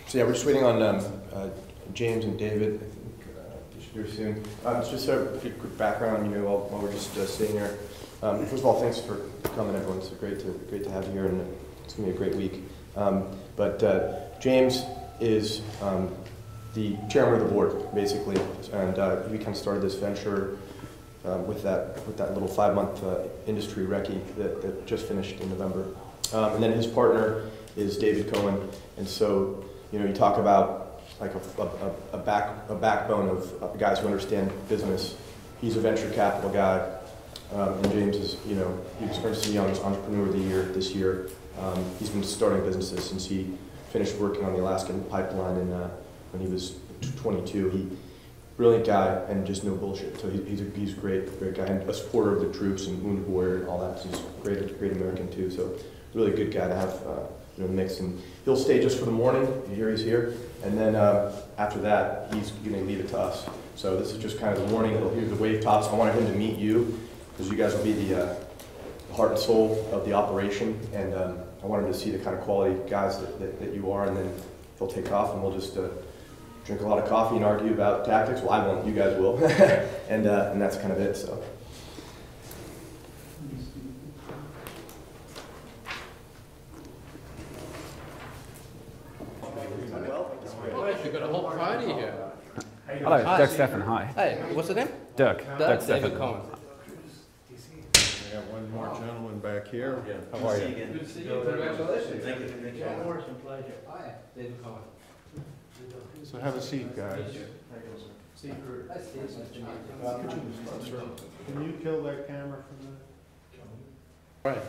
So yeah, we're just waiting on James and David. I think they should be here soon. Just a quick background, while we're just sitting here. First of all, thanks for coming, everyone. It's great to have you here, and it's gonna be a great week. But James is the chairman of the board, basically, and we kind of started this venture with that little 5-month industry recce that just finished in November. And then his partner is David Cohen, and so you talk about like a backbone of guys who understand business. He's a venture capital guy, and James is he was Ernst & Young's Entrepreneur of the Year this year. He's been starting businesses since he finished working on the Alaskan pipeline when he was 22. He brilliant guy and just no bullshit. So he's a great guy and a supporter of the troops and wounded warrior and all that. So he's a great American too. So really good guy to have mix, and he'll stay just for the morning. He's here, and then after that he's going to leave it to us. So this is just kind of the morning. He'll hear the wave tops. I wanted him to meet you because you guys will be the heart and soul of the operation, and I wanted him to see the kind of quality guys that you are, and then he'll take off and we'll just drink a lot of coffee and argue about tactics. Well, I won't, you guys will. and that's kind of it, so. You've got a whole party here. Hello, Doug Stephan, hi. Hey, what's the name? Doug Stephan. David Cohen. We got one more gentleman back here. How are you? Good to see you. Congratulations. Thank you. Thank you. Some pleasure. Hi, David Cohen. So have a seat, guys. Steve Kruger. Hi, Steve. Nice to meet you. Can you kill that camera for a minute? Right.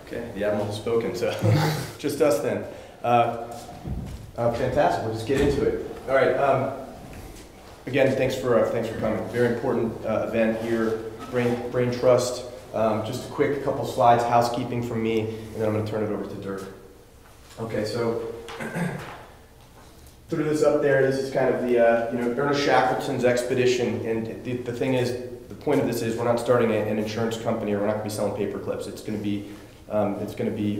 Okay, the Admiral has spoken, so just us then. Fantastic, we'll just get into it. All right, again, thanks for coming. Very important event here, Brain Trust. Just a quick couple slides, housekeeping from me, and then I'm going to turn it over to Dirk. Okay, so through this up there, this is kind of the Ernest Shackleton's expedition, and the thing is, the point of this is we're not starting an insurance company, or we're not going to be selling paper clips. It's going to be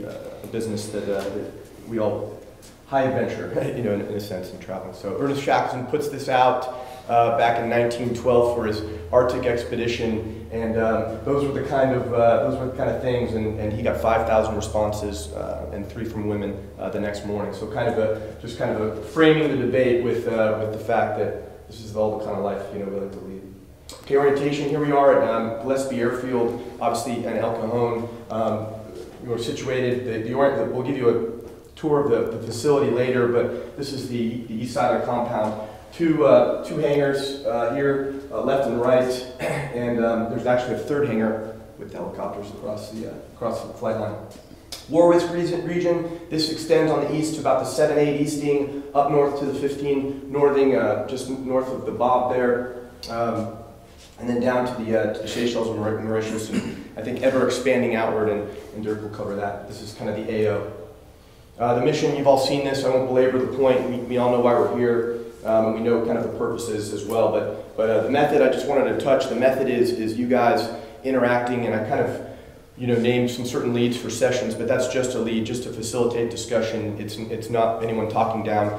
a business that we all high adventure, in a sense, in traveling. So Ernest Shackleton puts this out back in 1912 for his Arctic expedition, and those were the kind of things. And he got 5,000 responses, and 3 from women the next morning. So kind of framing the debate with the fact that this is all the kind of life we like to lead. Okay, orientation. Here we are at Gillespie Airfield, obviously, and El Cajon. We're situated. We'll give you a tour of the facility later, but this is the east side of the compound. Two hangars here, left and right, and there's actually a third hangar with helicopters across the flight line. Warwick region. This extends on the east to about the 7-8 easting, up north to the 15 northing, just north of the Bob there. And then down to the Seychelles and Mauritius, and I think ever expanding outward, and Dirk will cover that. This is kind of the AO. The mission, you've all seen this, I won't belabor the point, we all know why we're here, and we know kind of the purposes as well, but the method, I just wanted to touch, the method is you guys interacting, and I kind of named some certain leads for sessions, but that's just a lead, just to facilitate discussion. It's not anyone talking down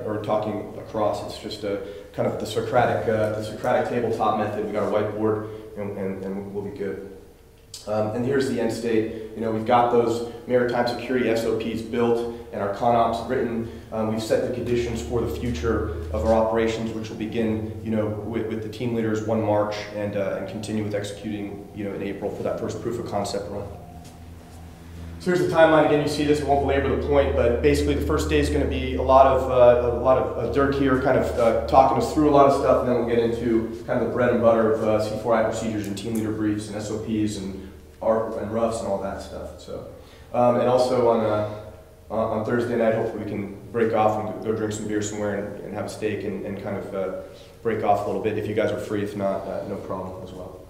or talking across, it's just a kind of the Socratic tabletop method. We got a whiteboard, and we'll be good. And here's the end state. We've got those maritime security SOPs built and our ConOps written. We've set the conditions for the future of our operations, which will begin, with the team leaders 1 March and continue with executing, in April for that first proof of concept run. So here's the timeline. Again, you see this. I won't belabor the point, but basically the first day is going to be a lot of Dirk here, kind of talking us through a lot of stuff, and then we'll get into kind of the bread and butter of C4I procedures and team leader briefs and SOPs and ARP and roughs and all that stuff. So, and also on Thursday night, hopefully we can break off and go drink some beer somewhere and have a steak and kind of break off a little bit if you guys are free. If not, no problem as well.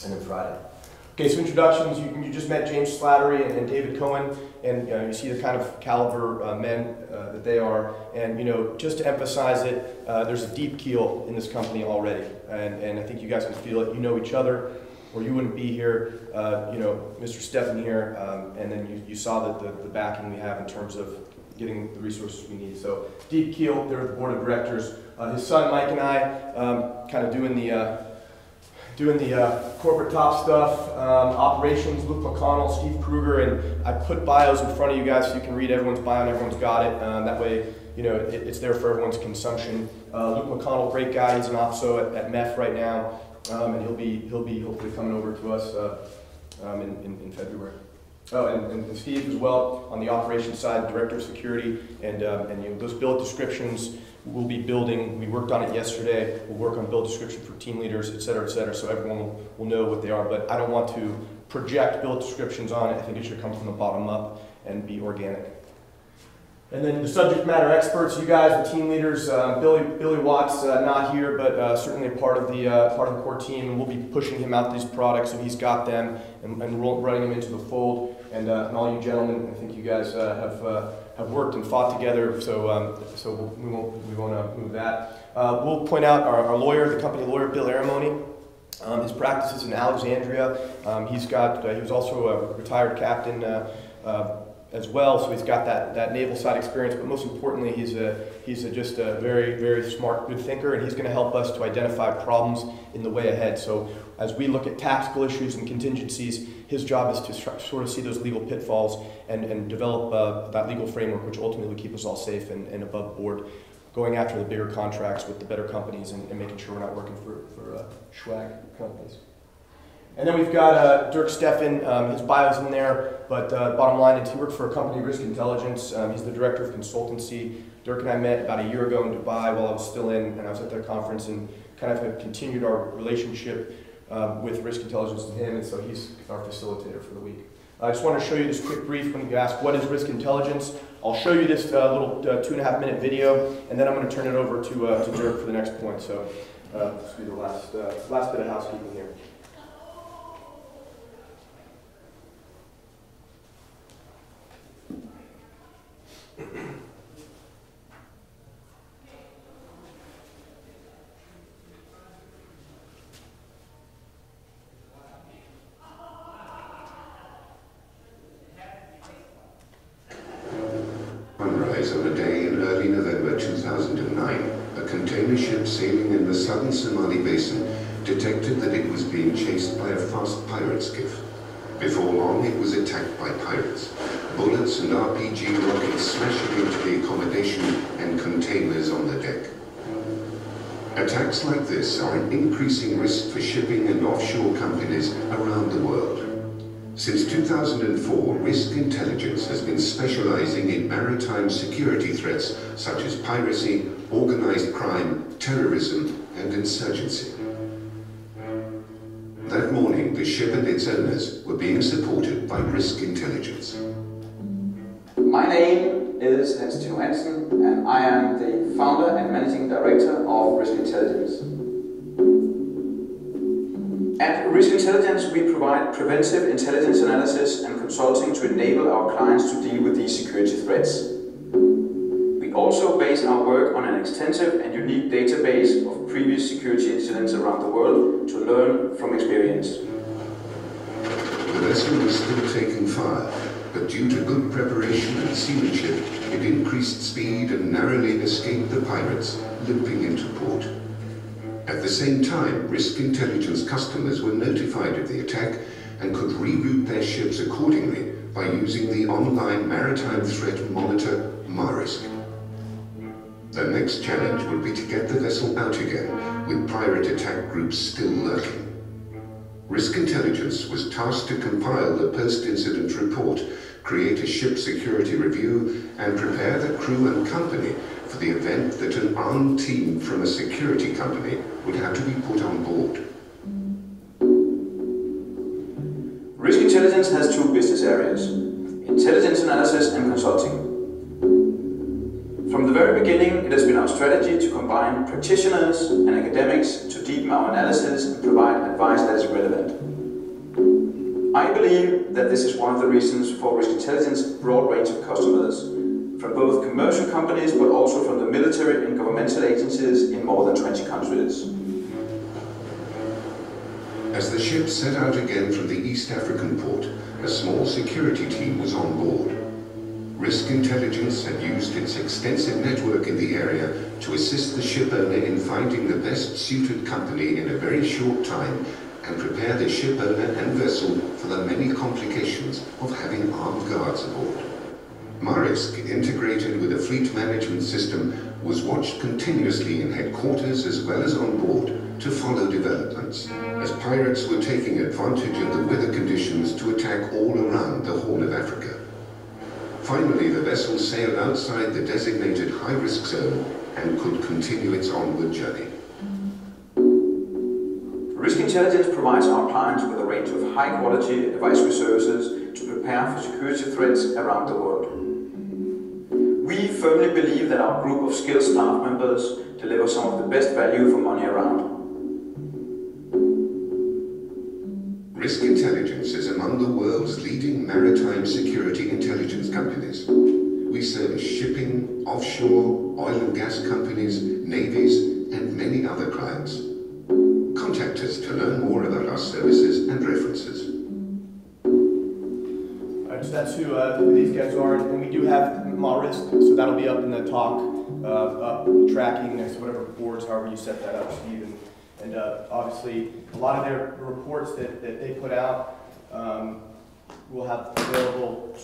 And then Friday. Okay, so introductions, you just met James Slattery and David Cohen, and you see the kind of caliber men that they are. And just to emphasize it, there's a deep keel in this company already, and I think you guys can feel it. You know each other, or you wouldn't be here. Mr. Steffen here, and then you saw the backing we have in terms of getting the resources we need. So deep keel, they're the board of directors. His son Mike and I kind of doing the corporate top stuff, operations, Luke McConnell, Steve Kruger, and I put bios in front of you guys so you can read everyone's bio and everyone's got it. That way, it's there for everyone's consumption. Luke McConnell, great guy, he's an OPSO at MEF right now, and he'll be hopefully coming over to us in February. Oh, and Steve as well on the operations side, director of security, and those build descriptions. We'll be building, we worked on it yesterday, we'll work on build description for team leaders, et cetera, so everyone will know what they are, but I don't want to project build descriptions on it. I think it should come from the bottom up and be organic. And then the subject matter experts, you guys, the team leaders, Billy Watts, not here, but certainly part of the core team, and we'll be pushing him out these products, so he's got them, and running them into the fold, and all you gentlemen, I think you guys have worked and fought together, so we won't move that. We'll point out our lawyer, the company lawyer, Bill Aramoni. His practice is in Alexandria. He was also a retired captain as well, so he's got that naval side experience. But most importantly, he's just a very, very smart, good thinker, and he's going to help us to identify problems in the way ahead. So as we look at tactical issues and contingencies, his job is to sort of see those legal pitfalls and develop that legal framework, which ultimately will keep us all safe and above board, going after the bigger contracts with the better companies and making sure we're not working for swag companies. And then we've got Dirk Steffen, his bio's in there, but bottom line is he worked for a company, Risk Intelligence. He's the director of consultancy. Dirk and I met about a year ago in Dubai while I was still in, and I was at their conference, and kind of have continued our relationship with Risk Intelligence and him, and so he's our facilitator for the week. I just want to show you this quick brief when you ask, what is Risk Intelligence? I'll show you this little 2.5-minute video, and then I'm going to turn it over to Dirk for the next point. So this will be the last bit of housekeeping here. On a day in early November 2009, a container ship sailing in the southern Somali basin detected that it was being chased by a fast pirate skiff. Before long, it was attacked by pirates. Bullets and RPG rockets smashing into the accommodation and containers on the deck. Attacks like this are an increasing risk for shipping and offshore companies around the world. Since 2004, Risk Intelligence has been specializing in maritime security threats such as piracy, organized crime, terrorism, and insurgency. That morning, the ship and its owners were being supported by Risk Intelligence. My name is Hans Tino Hansen, and I am the founder and managing director of Risk Intelligence. At Risk Intelligence, we provide preventive intelligence analysis and consulting to enable our clients to deal with these security threats. We also base our work on an extensive and unique database of previous security incidents around the world to learn from experience. The vessel was still taking fire, but due to good preparation and seamanship, it increased speed and narrowly escaped the pirates, limping into port. At the same time, Risk Intelligence customers were notified of the attack and could reroute their ships accordingly by using the online maritime threat monitor, MARISK. The next challenge would be to get the vessel out again, with pirate attack groups still lurking. Risk Intelligence was tasked to compile the post-incident report, create a ship security review, and prepare the crew and company for the event that an armed team from a security company would have to be put on board. Risk Intelligence has two business areas: intelligence analysis and consulting. From the very beginning, it has been our strategy to combine practitioners and academics to deepen our analysis and provide advice that is relevant. I believe that this is one of the reasons for Risk Intelligence's broad range of customers, from both commercial companies but also from the military and governmental agencies in more than 20 countries. As the ship set out again from the East African port, a small security team was on board. Risk Intelligence had used its extensive network in the area to assist the ship owner in finding the best suited company in a very short time and prepare the ship owner and vessel for the many complications of having armed guards aboard. Marisk, integrated with a fleet management system, was watched continuously in headquarters as well as on board to follow developments, as pirates were taking advantage of the weather conditions to attack all around the Horn of Africa. Finally, the vessel sailed outside the designated high-risk zone and could continue its onward journey. Risk Intelligence provides our clients with a range of high-quality advisory services to prepare for security threats around the world. We firmly believe that our group of skilled staff members deliver some of the best value for money around. Risk Intelligence is among the world's leading maritime security intelligence companies. We service shipping, offshore, oil and gas companies, navies, and many other clients. Contact us to learn more about our services and references. Alright, so that's who these guys are, and we do have Maritime, so that'll be up in the talk, tracking, so whatever boards, however you set that up, Steve. And obviously, a lot of their reports that they put out we'll have available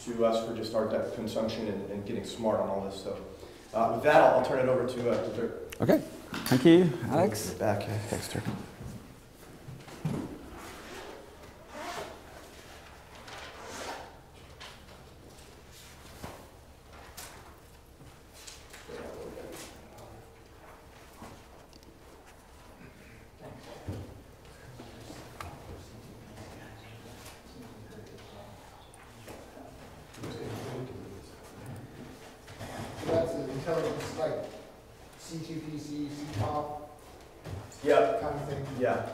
to us for just our depth consumption and getting smart on all this stuff. With that, I'll turn it over to Dirk. Okay, thank you, Alex. Back, thanks, Dirk. That's an intelligence like C2PC, C-top Yep. kind of thing. Yeah.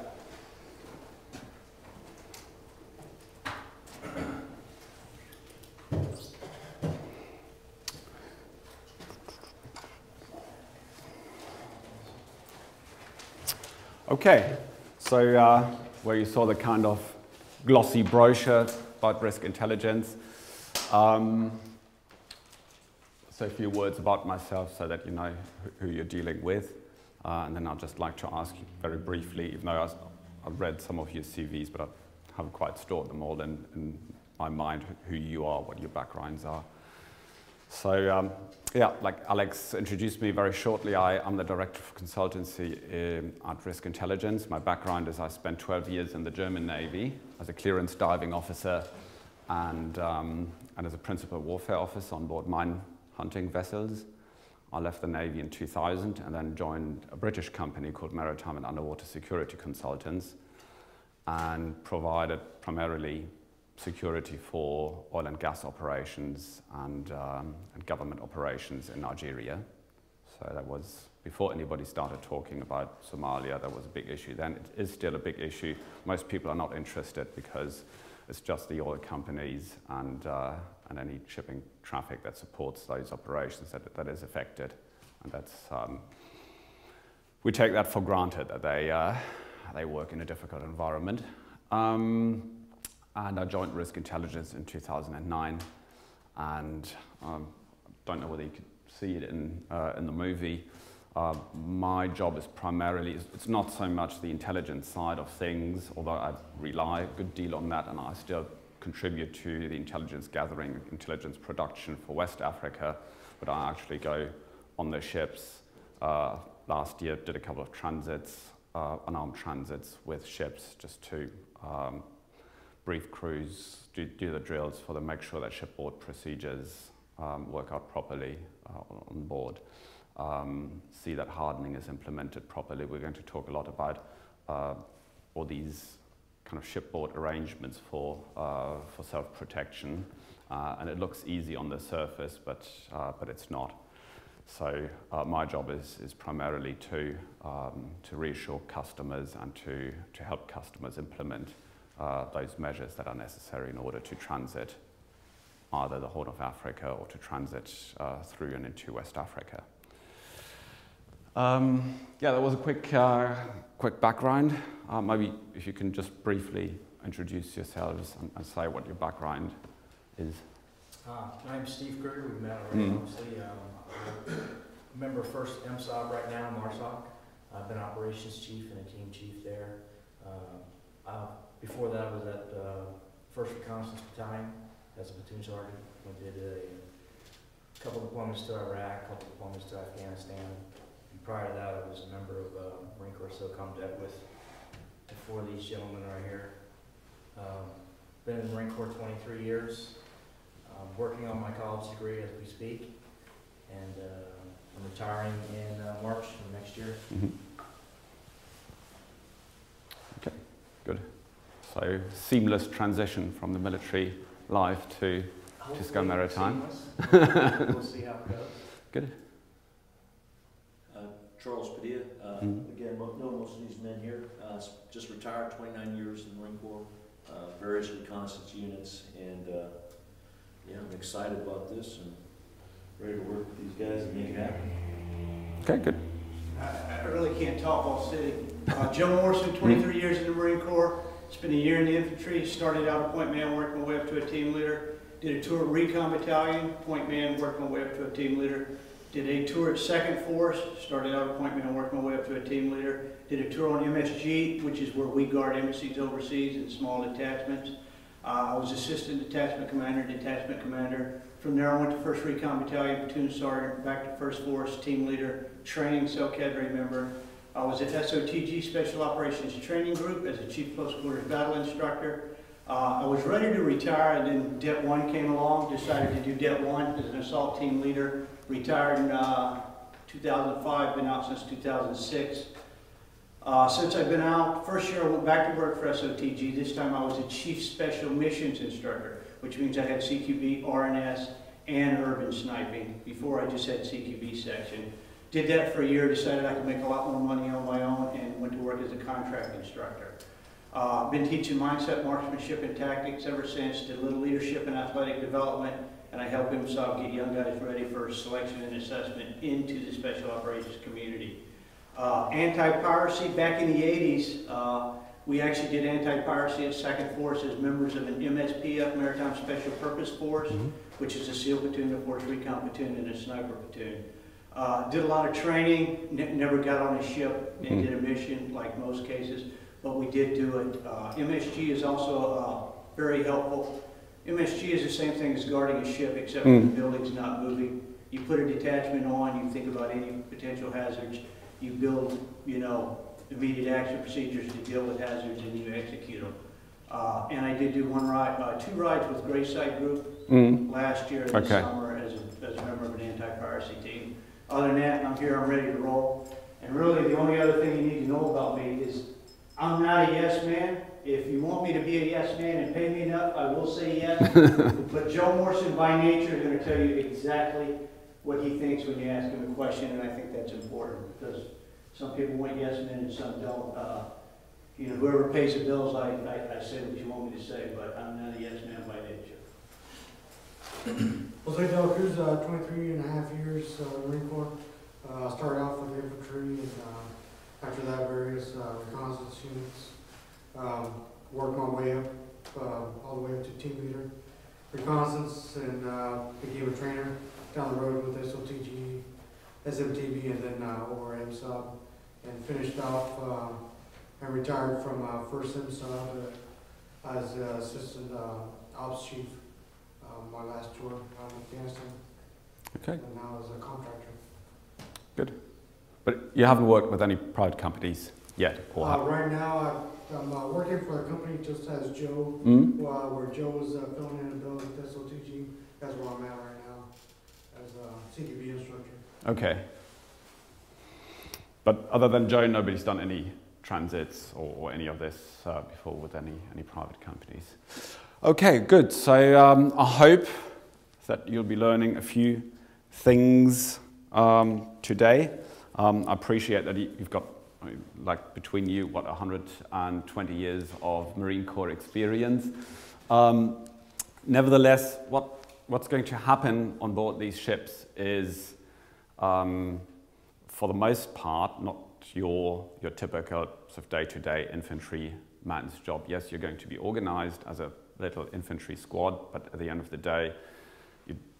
Okay, so where you saw the kind of glossy brochure about risk intelligence. So a few words about myself so that you know who you're dealing with. And then I'd just like to ask you very briefly, even though I've read some of your CVs, but I haven't quite stored them all in my mind, who you are, what your backgrounds are. So yeah, like Alex introduced me very shortly, I'm the Director of Consultancy at Risk Intelligence. My background is I spent 12 years in the German Navy as a clearance diving officer and as a principal warfare officer on board mine hunting vessels. I left the Navy in 2000 and then joined a British company called Maritime and Underwater Security Consultants and provided primarily security for oil and gas operations and government operations in Nigeria. So that was, before anybody started talking about Somalia, that was a big issue then. It is still a big issue. Most people are not interested because it's just the oil companies and any shipping traffic that supports those operations that is affected. And that's, we take that for granted, that they work in a difficult environment. And I joined Risk Intelligence in 2009, and don't know whether you could see it in the movie. My job is primarily, it's not so much the intelligence side of things, although I rely a good deal on that, and I still contribute to the intelligence gathering, intelligence production for West Africa, but I actually go on the ships. Last year did a couple of transits, unarmed transits with ships just to brief crews, do the drills for them, make sure that shipboard procedures work out properly on board, see that hardening is implemented properly. We're going to talk a lot about all these kind of shipboard arrangements for self-protection, and it looks easy on the surface, but it's not. So my job is primarily to reassure customers and to help customers implement those measures that are necessary in order to transit either the Horn of Africa or to transit through and into West Africa. Yeah, that was a quick background. Maybe if you can just briefly introduce yourselves and say what your background is. My name's Steve Kruger. We've met already, obviously. I'm a member of First MSOB right now in MARSOC. I've been operations chief and a team chief there. Before that, I was at First Reconnaissance Battalion as a platoon sergeant. We did a couple deployments to Iraq, a couple deployments to Afghanistan. And prior to that, I was a member of Marine Corps SOCOMDET with four of these gentlemen right here. Been in the Marine Corps 23 years. Working on my college degree as we speak, and I'm retiring in March of next year. Mm-hmm. Okay, good. So seamless transition from the military life to Skye Maritime. We'll see how it goes. Good. Charles Padilla. Again, know most of these men here. Just retired, 29 years in the Marine Corps, various reconnaissance units, and yeah, I'm excited about this and ready to work with these guys and make it happen. Okay, good. I really can't talk all city. Joe Morrison, 23 years in the Marine Corps. Spent a year in the infantry. Started out a point man, worked my way up to a team leader. Did a tour at Recon Battalion, point man, worked my way up to a team leader. Did a tour at 2nd Force. Started out a point man, worked my way up to a team leader. Did a tour on MSG, which is where we guard embassies overseas and small detachments. I was assistant detachment commander. From there, I went to 1st Recon Battalion, platoon sergeant, back to 1st Force, team leader, training cell cadre member. I was at SOTG Special Operations Training Group as a Chief Close Quarters Battle Instructor. I was ready to retire, and then Det 1 came along, decided to do Det 1 as an assault team leader. Retired in 2005, been out since 2006. Since I've been out, first year I went back to work for SOTG. This time I was a Chief Special Missions Instructor, which means I had CQB, RNS, and urban sniping. Before I just had CQB section. Did that for a year, decided I could make a lot more money on my own, and went to work as a contract instructor. Been teaching mindset, marksmanship, and tactics ever since. Did a little leadership and athletic development, and I help MSOB get young guys ready for selection and assessment into the special operations community. Anti-piracy, back in the 80s, we actually did anti-piracy at 2nd Force as members of an MSPF, Maritime Special Purpose Force, which is a SEAL platoon, a Force Recon platoon, and a sniper platoon. Did a lot of training, never got on a ship and did a mission like most cases, but we did do it. MSG is also very helpful. MSG is the same thing as guarding a ship, except the building's not moving. You put a detachment on, you think about any potential hazards, you build, immediate action procedures to deal with hazards, and you execute them. And I did do two rides with Grayside Group last year in the summer as a member of an anti-piracy team. Other than that, I'm here, I'm ready to roll. And really, the only other thing you need to know about me is I'm not a yes man. If you want me to be a yes man and pay me enough, I will say yes. But Joe Morrison, by nature, is going to tell you exactly what he thinks when you ask him a question, and I think that's important because some people want yes men and some don't. Whoever pays the bills, I say what you want me to say, but I'm not a yes man by nature. Jose De La Cruz, 23 and a half years Marine Corps. Started off with infantry, and after that various reconnaissance units. Worked my way up, all the way up to team leader. Reconnaissance, and became a trainer down the road with SOTG, SMTB, and then over MSOB. And finished off and retired from First MSOB as assistant ops chief. My last tour out of Afghanistan. Okay. And now as a contractor. Good. But you haven't worked with any private companies yet? Right now, I'm working for a company just as Joe, where Joe was filling in a bill at SOTG. That's where I'm at right now, as a CQB instructor. Okay. But other than Joe, nobody's done any transits or any of this before with any private companies. Okay, good. So I hope that you'll be learning a few things today. I appreciate that you've got like between you, what, 120 years of Marine Corps experience. Nevertheless, what's going to happen on board these ships is, for the most part, not your typical sort of day-to-day infantry man's job. Yes, you're going to be organized as a little infantry squad, but at the end of the day,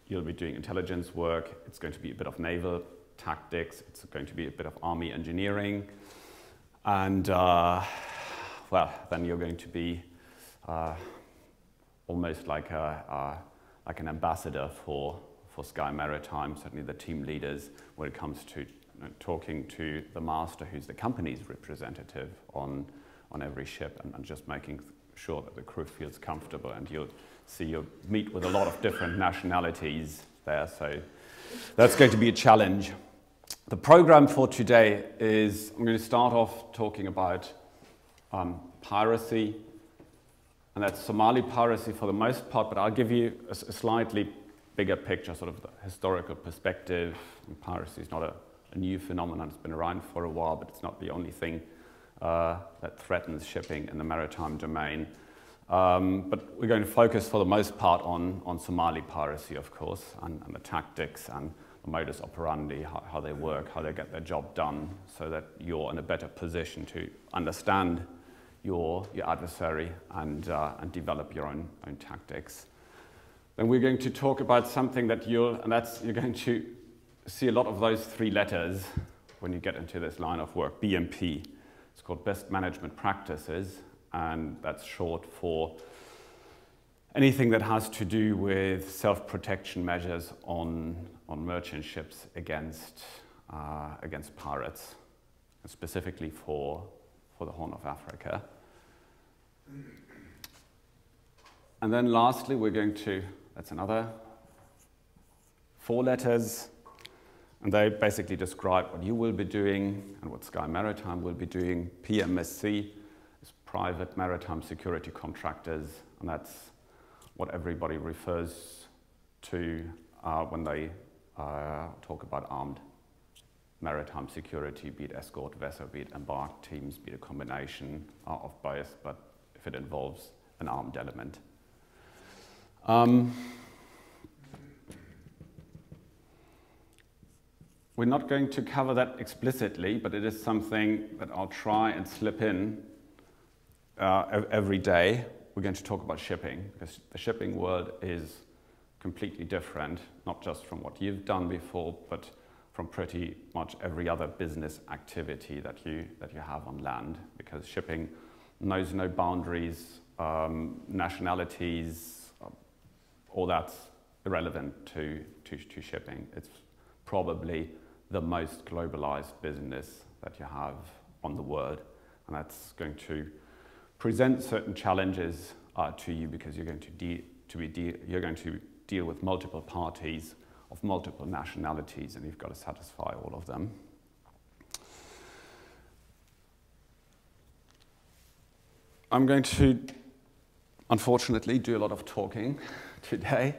you'll be doing intelligence work. It's going to be a bit of naval tactics. It's going to be a bit of army engineering. And, well, then you're going to be almost like an ambassador for Skye Maritime, certainly the team leaders, when it comes to talking to the master, who's the company's representative on every ship, and just making sure that the crew feels comfortable. And you'll meet with a lot of different nationalities there, so that's going to be a challenge. The program for today is, I'm going to start off talking about piracy, and that's Somali piracy for the most part, but I'll give you a slightly bigger picture, sort of the historical perspective. And piracy is not a new phenomenon. It's been around for a while, but it's not the only thing that threatens shipping in the maritime domain. But we're going to focus for the most part on Somali piracy, of course, and the tactics and the modus operandi, how they work, how they get their job done, so that you're in a better position to understand your adversary and develop your own tactics. Then we're going to talk about something that you're going to see a lot of those three letters when you get into this line of work, BMP. It's called Best Management Practices, and that's short for anything that has to do with self-protection measures on merchant ships against pirates, and specifically for the Horn of Africa. And then lastly, we're going to, that's another 4 letters, and they basically describe what you will be doing and what Skye Maritime will be doing. PMSC is Private Maritime Security Contractors, and that's what everybody refers to when they talk about armed maritime security, be it escort vessel, be it embarked teams, be it a combination of both, but if it involves an armed element. We're not going to cover that explicitly, but it is something that I'll try and slip in every day. We're going to talk about shipping, because the shipping world is completely different, not just from what you've done before, but from pretty much every other business activity that you have on land, because shipping knows no boundaries, nationalities, all that's irrelevant to shipping. It's probably the most globalized business that you have on the world, and that's going to present certain challenges to you, because you're going to deal with multiple parties of multiple nationalities, and you've got to satisfy all of them. I'm going to, unfortunately, do a lot of talking today.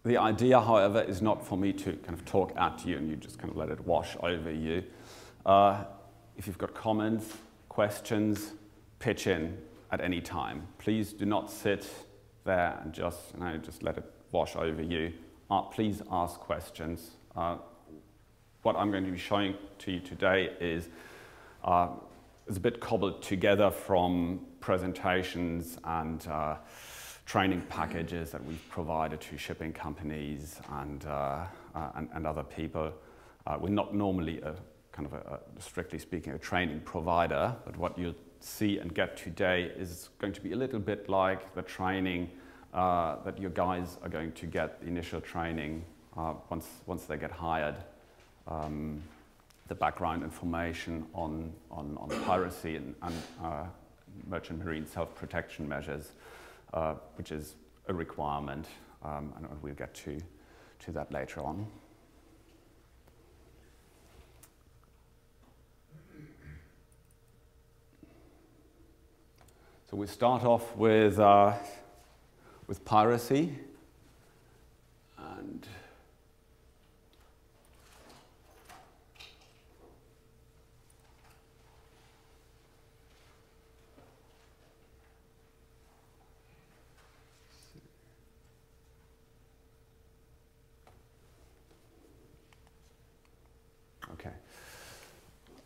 The idea, however, is not for me to kind of talk at you and you just kind of let it wash over you. If you've got comments, questions, pitch in at any time. Please do not sit there and just let it wash over you. Please ask questions. What I'm going to be showing to you today is a bit cobbled together from presentations and training packages that we've provided to shipping companies and other people. We're not normally strictly speaking, a training provider, but what you'll see and get today is going to be a little bit like the training that your guys are going to get, the initial training once they get hired. The background information on piracy and merchant marine self-protection measures, which is a requirement, and we'll get to that later on. So we start off with piracy, and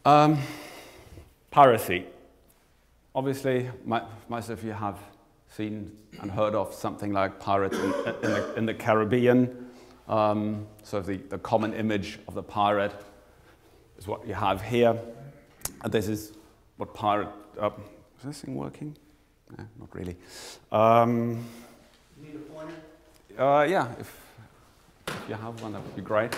Piracy. Obviously, most of you have seen and heard of something like pirates in the Caribbean. So the common image of the pirate is what you have here. And this is what pirate... is this thing working? No, not really. Need a pointer? Yeah, if you have one, that would be great.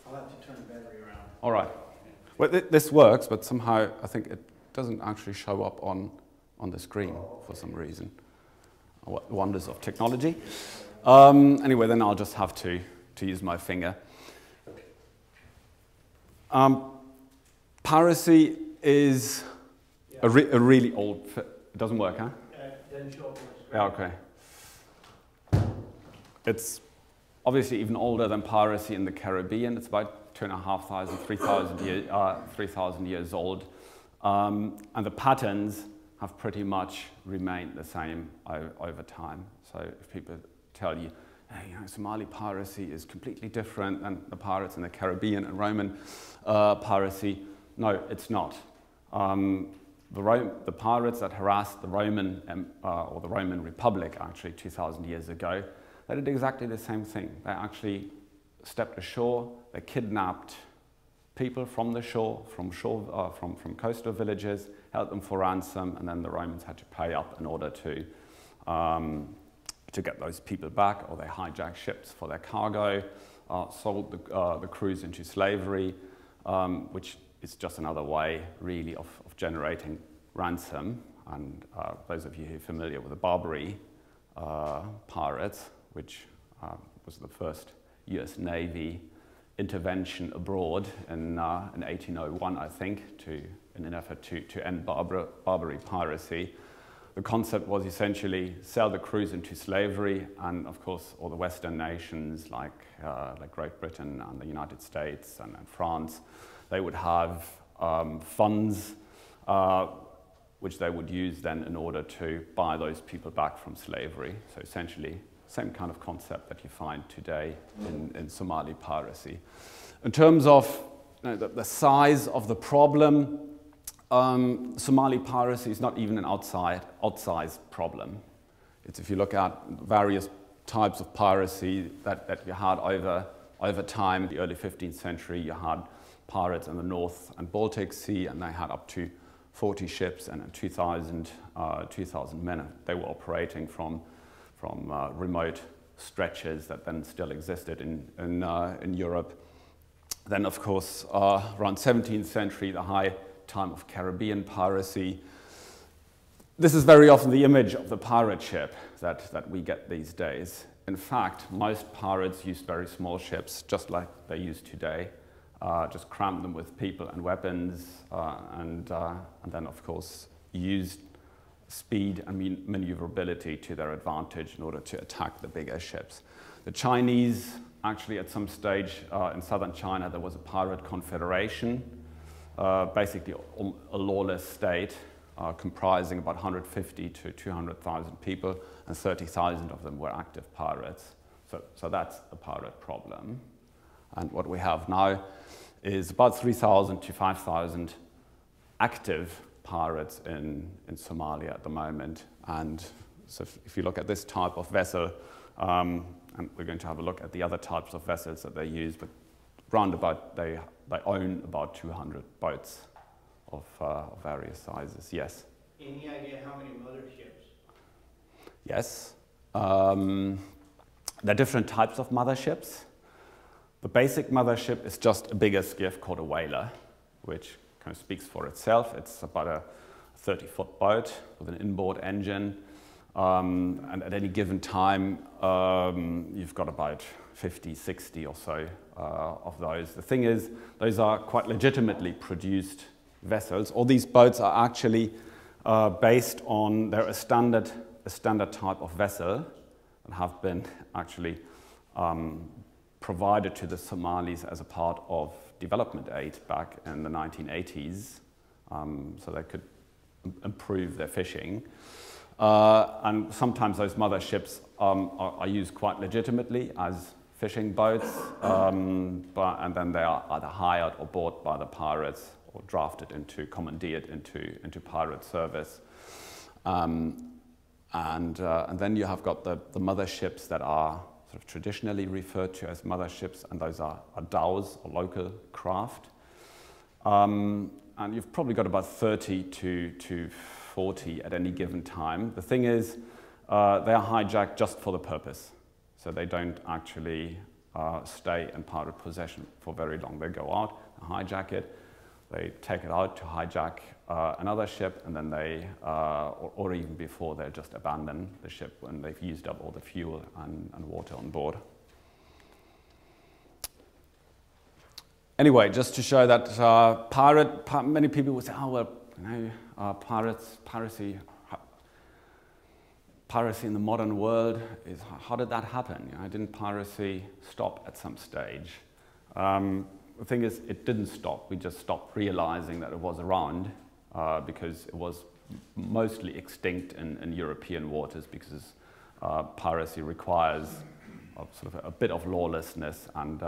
I'll have to turn the battery around. All right. Well, this works, but somehow I think it doesn't actually show up on the screen for some reason. Wonders of technology. Anyway, then I'll just have to use my finger. Piracy is a really old... It doesn't work, huh? It doesn't show up on the screen. Yeah, okay. It's obviously even older than piracy in the Caribbean. It's about 2,500, 3,000 years old. And the patterns have pretty much remained the same over time. So if people tell you, hey, Somali piracy is completely different than the pirates in the Caribbean and Roman piracy, no, it's not. The pirates that harassed the Roman, or the Roman Republic actually 2,000 years ago, they did exactly the same thing. They actually stepped ashore, they kidnapped people from the shore, from coastal villages, held them for ransom, and then the Romans had to pay up in order to get those people back, or they hijacked ships for their cargo, sold the crews into slavery, which is just another way, really, of generating ransom. And those of you who are familiar with the Barbary pirates, which was the first US Navy intervention abroad in 1801, I think, in an effort to end Barbary piracy. The concept was essentially sell the crews into slavery, and of course all the Western nations like Great Britain and the United States and France, they would have funds which they would use then in order to buy those people back from slavery. So essentially, same kind of concept that you find today in Somali piracy. In terms of the size of the problem, Somali piracy is not even an outsized problem. It's if you look at various types of piracy that you had over time. In the early 15th century, you had pirates in the North and Baltic Sea, and they had up to 40 ships and 2,000 men. They were operating from remote stretches that then still existed in Europe. Then, of course, around 17th century, the high time of Caribbean piracy. This is very often the image of the pirate ship that we get these days. In fact, most pirates used very small ships, just like they use today, just crammed them with people and weapons, and then, of course, used speed and maneuverability to their advantage in order to attack the bigger ships. The Chinese, actually at some stage in southern China, there was a pirate confederation, basically a lawless state comprising about 150 to 200,000 people, and 30,000 of them were active pirates. So that's a pirate problem. And what we have now is about 3,000 to 5,000 active pirates in Somalia at the moment. And so if you look at this type of vessel, and we're going to have a look at the other types of vessels that they use, but roundabout they own about 200 boats of various sizes, yes. Any idea how many motherships? Yes. There are different types of motherships. The basic mothership is just a bigger skiff called a whaler, which kind of speaks for itself. It's about a 30-foot boat with an inboard engine. And at any given time, you've got about 50, 60 or so of those. The thing is, those are quite legitimately produced vessels. All these boats are actually based on, they're a standard type of vessel and have been actually provided to the Somalis as a part of development aid back in the 1980s, so they could improve their fishing. And sometimes those motherships are used quite legitimately as fishing boats, and then they are either hired or bought by the pirates or drafted into, commandeered into pirate service. And then you have got the motherships that are sort of traditionally referred to as motherships, and those are dhows or local craft. And you've probably got about 30 to 40 at any given time. The thing is, they are hijacked just for the purpose. So they don't actually stay in pirate possession for very long. They go out, hijack it, they take it out to hijack another ship, and then they, or even before, they just abandon the ship when they've used up all the fuel and water on board. Anyway, just to show that many people would say, oh, well, you know, piracy in the modern world is, how did that happen? You know, didn't piracy stop at some stage? The thing is, it didn't stop. We just stopped realizing that it was around because it was mostly extinct in European waters, because piracy requires sort of a bit of lawlessness and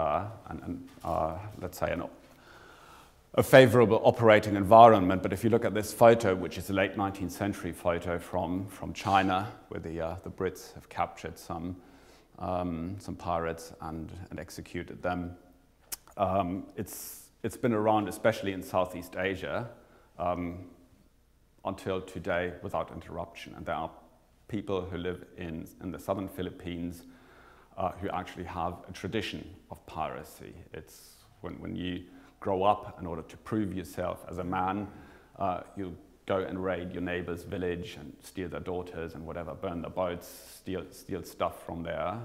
let's say a favorable operating environment. But if you look at this photo, which is a late 19th century photo from China, where the Brits have captured some pirates and executed them, it's been around, especially in Southeast Asia, until today without interruption. And there are people who live in the southern Philippines who actually have a tradition of piracy. It's when you grow up, in order to prove yourself as a man, you go and raid your neighbor's village and steal their daughters and whatever, burn their boats, steal stuff from their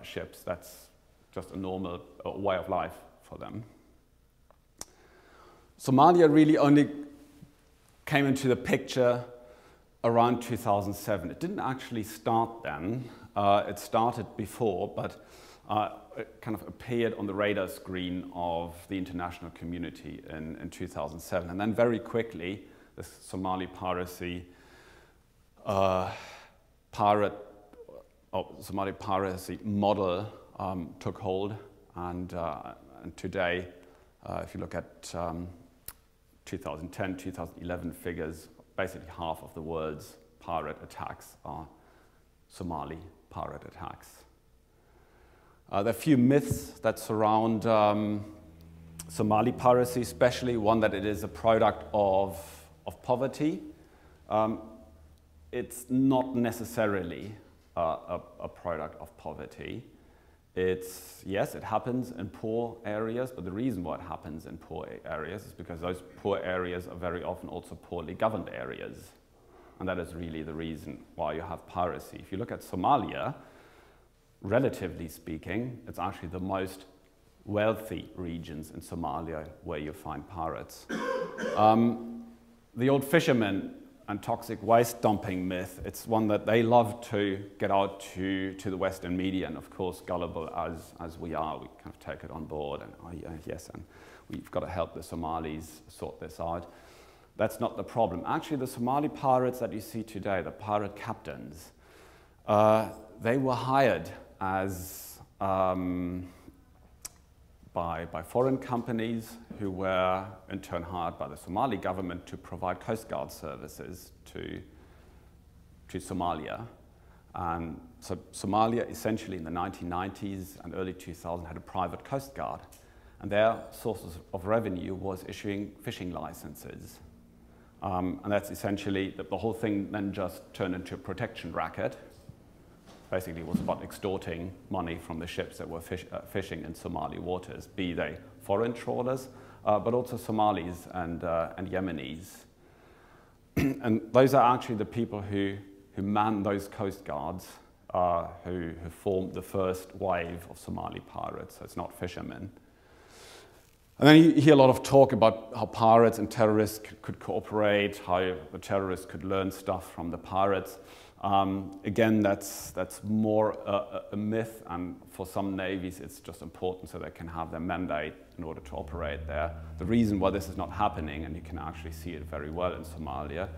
ships. That's just a normal way of life for them. Somalia really only came into the picture around 2007. It didn't actually start then. It started before, but it kind of appeared on the radar screen of the international community in 2007. And then very quickly, the Somali Somali piracy model took hold. And today, if you look at 2010, 2011 figures, basically half of the world's pirate attacks are Somali pirate attacks. There are a few myths that surround Somali piracy, especially one that it is a product of poverty. It's not necessarily a product of poverty. Yes, it happens in poor areas, but the reason why it happens in poor areas is because those poor areas are very often also poorly governed areas. And that is really the reason why you have piracy. If you look at Somalia, relatively speaking, it's actually the most wealthy regions in Somalia where you find pirates. The old fishermen and toxic waste dumping myth, it's one that they love to get out to the Western media, and of course, gullible as we are, we kind of take it on board, and yes, and we've got to help the Somalis sort this out. That's not the problem. Actually, the Somali pirates that you see today, the pirate captains, they were hired as by foreign companies who were in turn hired by the Somali government to provide Coast Guard services to Somalia. And so Somalia essentially in the 1990s and early 2000s had a private Coast Guard, and their sources of revenue was issuing fishing licenses. And that's essentially, the whole thing then just turned into a protection racket. Basically, it was about extorting money from the ships that were fishing in Somali waters, be they foreign trawlers, but also Somalis and Yemenis. And those are actually the people who man those coast guards, who formed the first wave of Somali pirates. So it's not fishermen. And then you hear a lot of talk about how pirates and terrorists could cooperate, how the terrorists could learn stuff from the pirates. Again, that's more a myth, and for some navies it's just important so they can have their mandate in order to operate there. The reason why this is not happening, and you can actually see it very well in Somalia,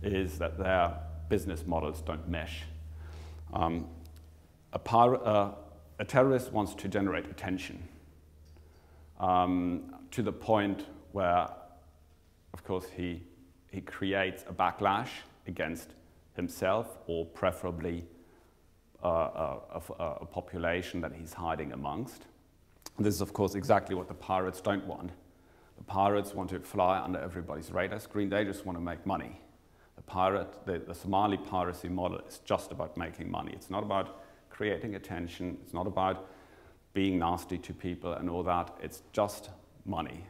is that their business models don't mesh. A a terrorist wants to generate attention to the point where, of course, he creates a backlash against himself, or preferably a population that he's hiding amongst. And this is, of course, exactly what the pirates don't want. The pirates want to fly under everybody's radar screen. They just want to make money. The Somali piracy model is just about making money. It's not about creating attention. It's not about being nasty to people and all that. It's just money.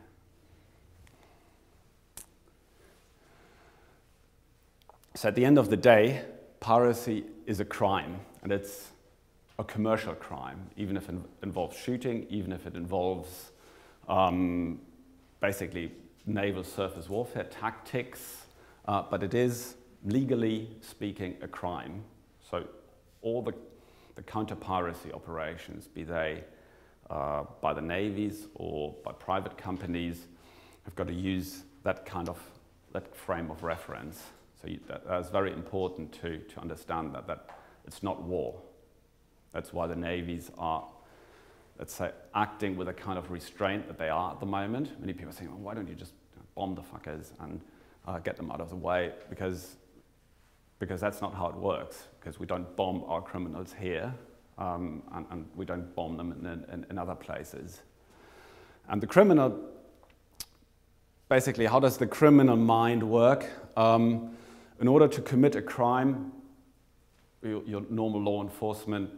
So at the end of the day, piracy is a crime, and it's a commercial crime, even if it involves shooting, even if it involves basically naval surface warfare tactics, but it is, legally speaking, a crime. So all the counter-piracy operations, be they by the navies or by private companies, have got to use that frame of reference. So that's very important to understand that it's not war. That's why the navies are, let's say, acting with a kind of restraint that they are at the moment. Many people are saying, well, why don't you just bomb the fuckers and get them out of the way? Because that's not how it works. Because we don't bomb our criminals here, and we don't bomb them in other places. And the criminal, basically, how does the criminal mind work? In order to commit a crime, your normal law enforcement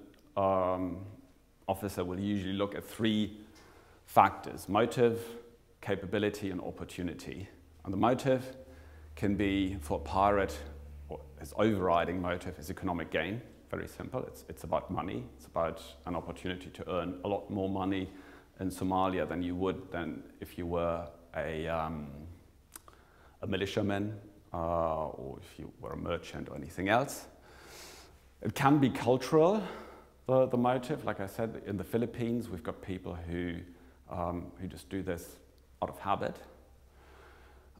officer will usually look at three factors: motive, capability, and opportunity. And the motive can be, for a pirate, or his overriding motive is economic gain. Very simple. It's about money. It's about an opportunity to earn a lot more money in Somalia than you would if you were a militiaman, or if you were a merchant or anything else. It can be cultural, the motive. Like I said, in the Philippines, we've got people who just do this out of habit.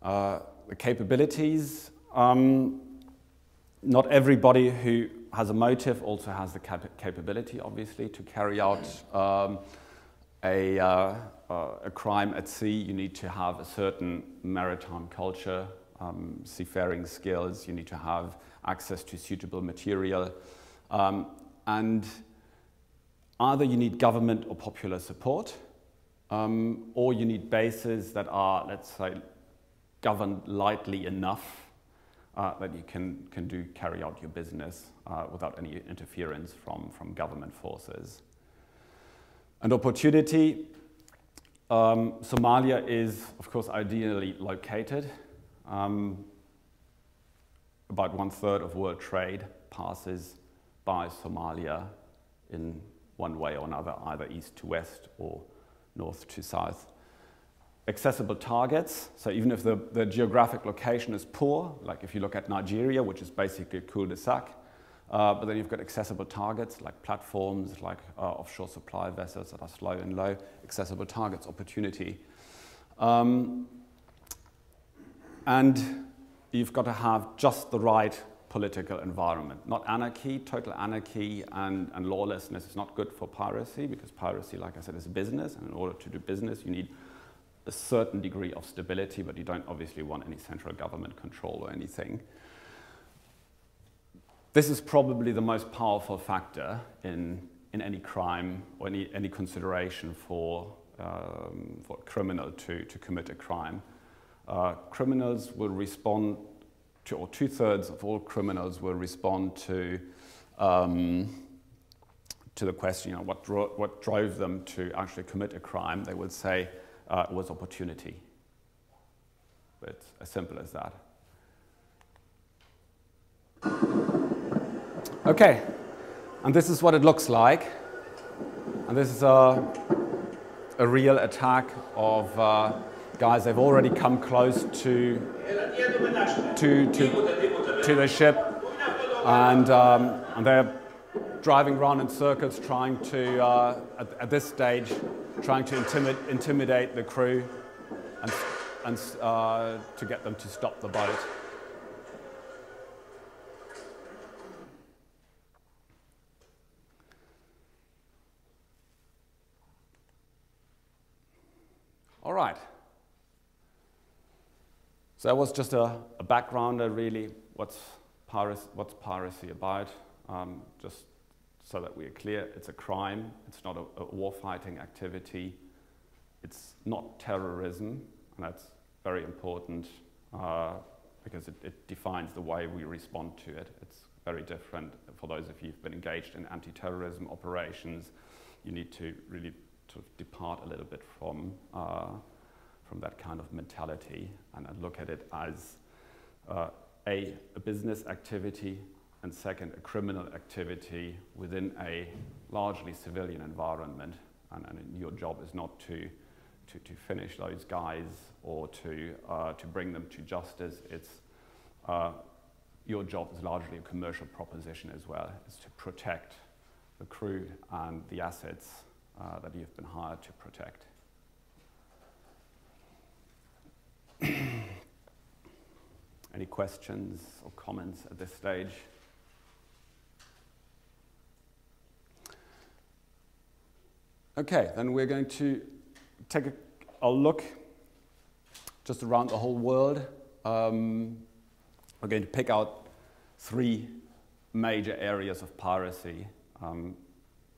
The capabilities, not everybody who has a motive also has the capability, obviously, to carry out a crime at sea. You need to have a certain maritime culture, seafaring skills. You need to have access to suitable material. And either you need government or popular support, or you need bases that are, let's say, governed lightly enough that you can carry out your business without any interference from government forces. And opportunity, Somalia is, of course, ideally located. About 1/3 of world trade passes by Somalia in one way or another, either east to west or north to south. Accessible targets, so even if the geographic location is poor, like if you look at Nigeria, which is basically a cul-de-sac, but then you've got accessible targets like platforms, like offshore supply vessels that are slow and low, accessible targets, opportunity. And you've got to have just the right political environment, not anarchy. Total anarchy and lawlessness is not good for piracy, because piracy, like I said, is a business, and in order to do business you need a certain degree of stability, but you don't obviously want any central government control or anything. This is probably the most powerful factor in any crime or any consideration for a criminal to commit a crime. Criminals will respond to, or 2/3 of all criminals will respond to the question, what drove them to actually commit a crime. They would say it was opportunity. But it's as simple as that. Okay, and this is what it looks like. And this is a real attack of guys. They've already come close to the ship, and they're driving around in circles, trying to, at this stage, trying to intimidate the crew and to get them to stop the boat. So that was just a backgrounder, really. What's piracy about? Just so that we're clear, it's a crime. It's not a war-fighting activity. It's not terrorism, and that's very important because it defines the way we respond to it. It's very different. For those of you who've been engaged in anti-terrorism operations, you need to really sort of depart a little bit from that kind of mentality and look at it as a business activity, and second, a criminal activity within a largely civilian environment. And your job is not to finish those guys or to bring them to justice. It's your job is largely a commercial proposition as well. It's to protect the crew and the assets that you've been hired to protect. Any questions or comments at this stage? Okay, then we're going to take a look just around the whole world. We're going to pick out 3 major areas of piracy,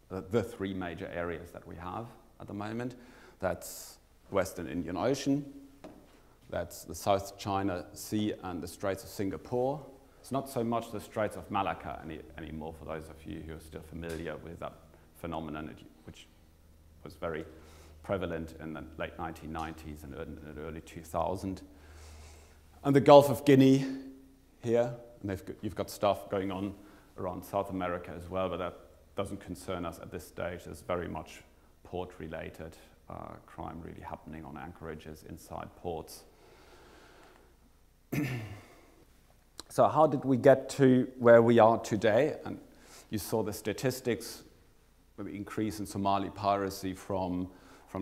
the 3 major areas that we have at the moment. That's Western Indian Ocean, that's the South China Sea and the Straits of Singapore. It's not so much the Straits of Malacca anymore, for those of you who are still familiar with that phenomenon, which was very prevalent in the late 1990s and early 2000. And the Gulf of Guinea here, and you've got stuff going on around South America as well, but that doesn't concern us at this stage. There's very much port-related crime really happening on anchorages inside ports. So how did we get to where we are today? And you saw the statistics, the increase in Somali piracy from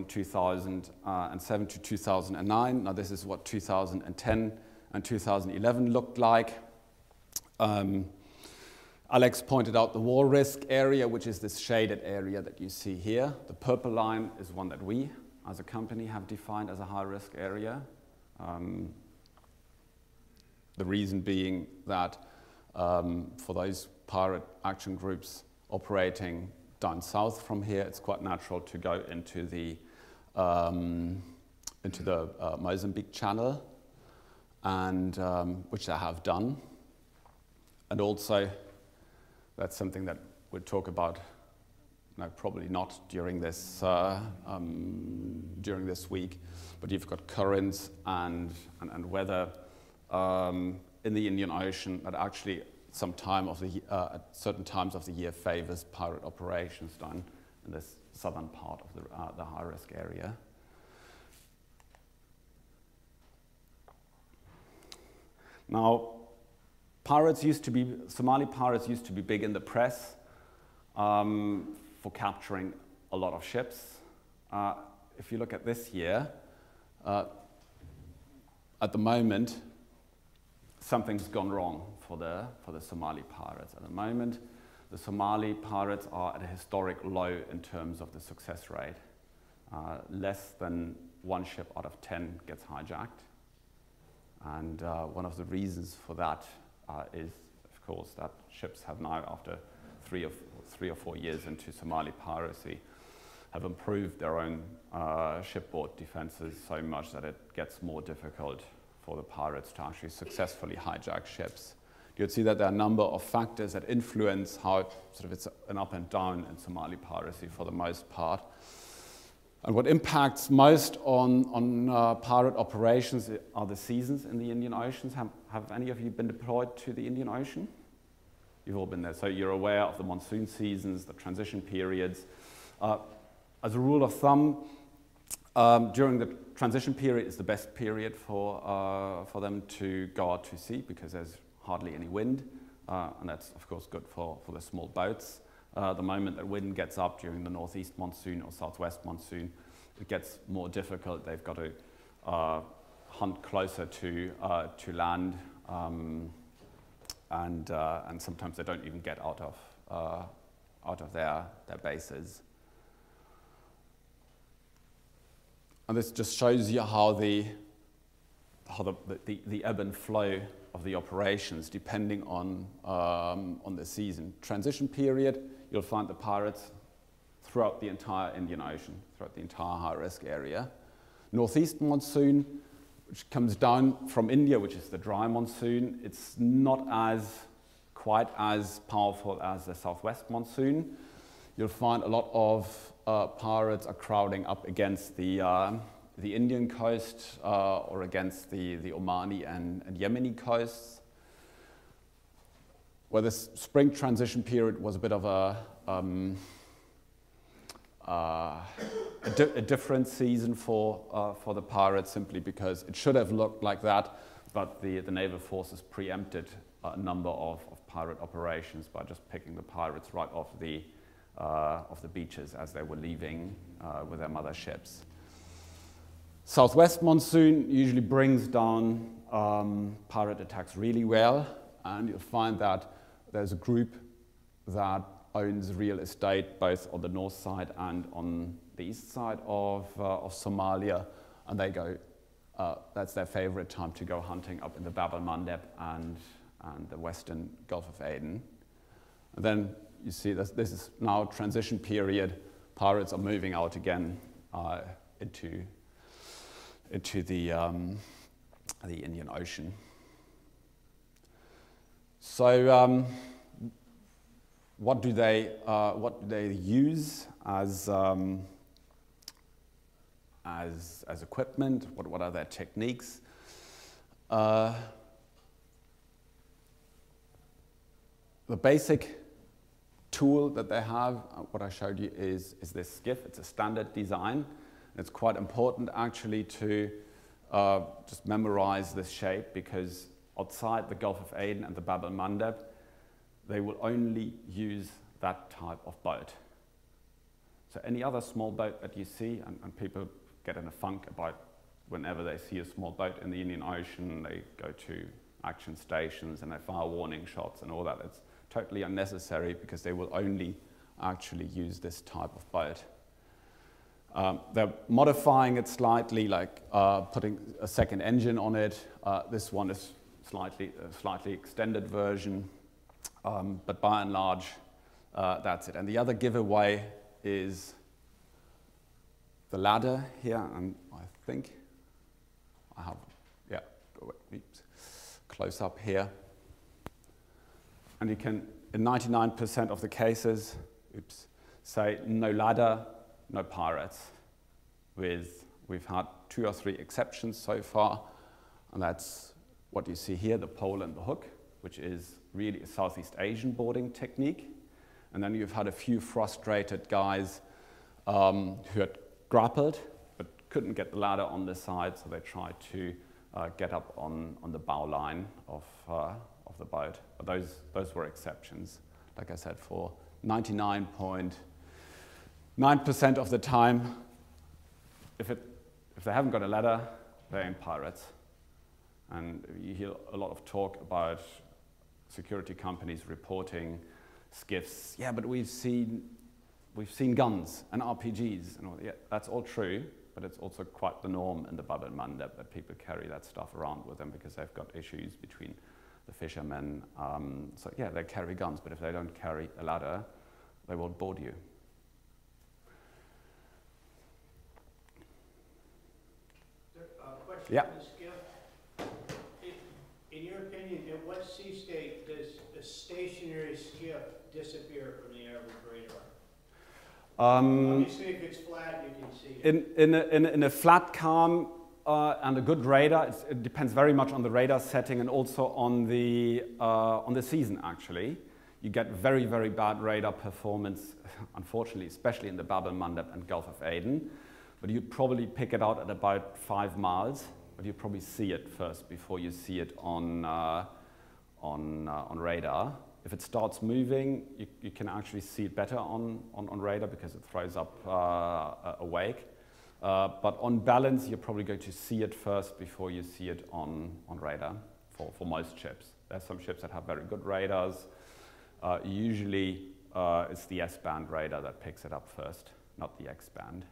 2007 to 2009. Now this is what 2010 and 2011 looked like. Alex pointed out the war risk area, which is this shaded area that you see here. The purple line is one that we, as a company, have defined as a high-risk area. The reason being that for those pirate action groups operating down south from here, it's quite natural to go into the Mozambique Channel, and which they have done. And also, that's something that we'll talk about, no, probably not during this week, but you've got currents and weather in the Indian Ocean that actually at certain times of the year favors pirate operations done in this southern part of the high-risk area. Now, Somali pirates used to be big in the press for capturing a lot of ships. If you look at this year, at the moment, something's gone wrong for the Somali pirates. At the moment, the Somali pirates are at a historic low in terms of the success rate. Less than 1 ship out of 10 gets hijacked. And one of the reasons for that is, of course, that ships have now, after 3 or 4 years into Somali piracy, have improved their own shipboard defenses so much that it gets more difficult for the pirates to actually successfully hijack ships. You'll see that there are a number of factors that influence how it's an up and down in Somali piracy for the most part. And what impacts most on pirate operations are the seasons in the Indian Oceans. Have any of you been deployed to the Indian Ocean? You've all been there, so you're aware of the monsoon seasons, the transition periods. As a rule of thumb, during the transition period is the best period for them to go out to sea because there's hardly any wind, and that's of course good for the small boats. The moment that wind gets up during the northeast monsoon or southwest monsoon, it gets more difficult. They've got to hunt closer to land, and sometimes they don't even get out of their bases. And this just shows you how the the ebb and flow of the operations depending on the season. Transition period, you'll find the pirates throughout the entire Indian Ocean, throughout the entire high-risk area. Northeast monsoon, which comes down from India, which is the dry monsoon, it's not quite as powerful as the southwest monsoon. You'll find a lot of pirates are crowding up against the Indian coast or against the Omani and Yemeni coasts. Where this spring transition period was a bit of a different season for the pirates, simply because it should have looked like that, but the naval forces preempted a number of pirate operations by just picking the pirates right off the beaches as they were leaving with their mother ships. Southwest monsoon usually brings down pirate attacks really well, and you'll find that there's a group that owns real estate both on the north side and on the east side of Somalia, and they go, that's their favorite time to go hunting up in the Bab el-Mandeb and the western Gulf of Aden. And then you see this is now transition period. Pirates are moving out again into the Indian Ocean. So what do they use as equipment? What are their techniques? The basic tool that they have, what I showed you, is this skiff. It's a standard design. It's quite important actually to just memorize this shape, because outside the Gulf of Aden and the Bab el-Mandeb, they will only use that type of boat. So any other small boat that you see, and people get in a funk about whenever they see a small boat in the Indian Ocean, they go to action stations and they fire warning shots and all that. It's totally unnecessary, because they will only actually use this type of boat. They're modifying it slightly, like putting a second engine on it. This one is slightly extended version, but by and large, that's it. And the other giveaway is the ladder here, and I think I have, yeah, close up here. And you can, in 99% of the cases, say no ladder, no pirates. We've had 2 or 3 exceptions so far, and that's what you see here, the pole and the hook, which is really a Southeast Asian boarding technique. And then you've had a few frustrated guys who had grappled but couldn't get the ladder on the side, so they tried to get up on the bow line of the boat. But those were exceptions. Like I said, for 99.9% of the time, if they haven't got a ladder, they ain't pirates. And you hear a lot of talk about security companies reporting skiffs. Yeah, but we've seen guns and RPGs and all. Yeah, that's all true, but it's also quite the norm in the Bab el-Mandeb that people carry that stuff around with them because they've got issues between the fishermen. So yeah, they carry guns, but if they don't carry a ladder, they won't board you. Question Yeah. on the skiff. In your opinion, at what sea state does a stationary skiff disappear from the average radar? Obviously, if it's flat, you can see it. In a flat calm and a good radar, it depends very much on the radar setting and also on the season. Actually, you get very, very bad radar performance, unfortunately, especially in the Bab el-Mandeb and Gulf of Aden. But you'd probably pick it out at about 5 miles. But you probably see it first before you see it on radar. If it starts moving, you can actually see it better on radar because it throws up a wake. But on balance, you're probably going to see it first before you see it on radar for most ships. There's some ships that have very good radars. Usually, it's the S-band radar that picks it up first, not the X-band.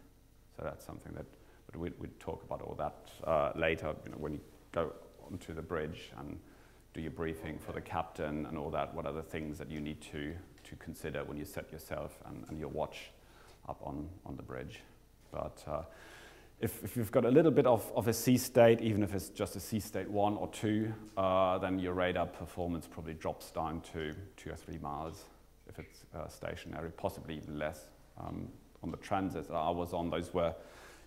So that's something that, but we'd talk about all that later, when you go onto the bridge and do your briefing for the captain and all that. What are the things that you need to consider when you set yourself and your watch up on the bridge? But if you've got a little bit of a sea state, even if it's just a sea state 1 or 2, then your radar performance probably drops down to 2 or 3 miles if it's stationary, possibly even less. On the transits that I was on, those were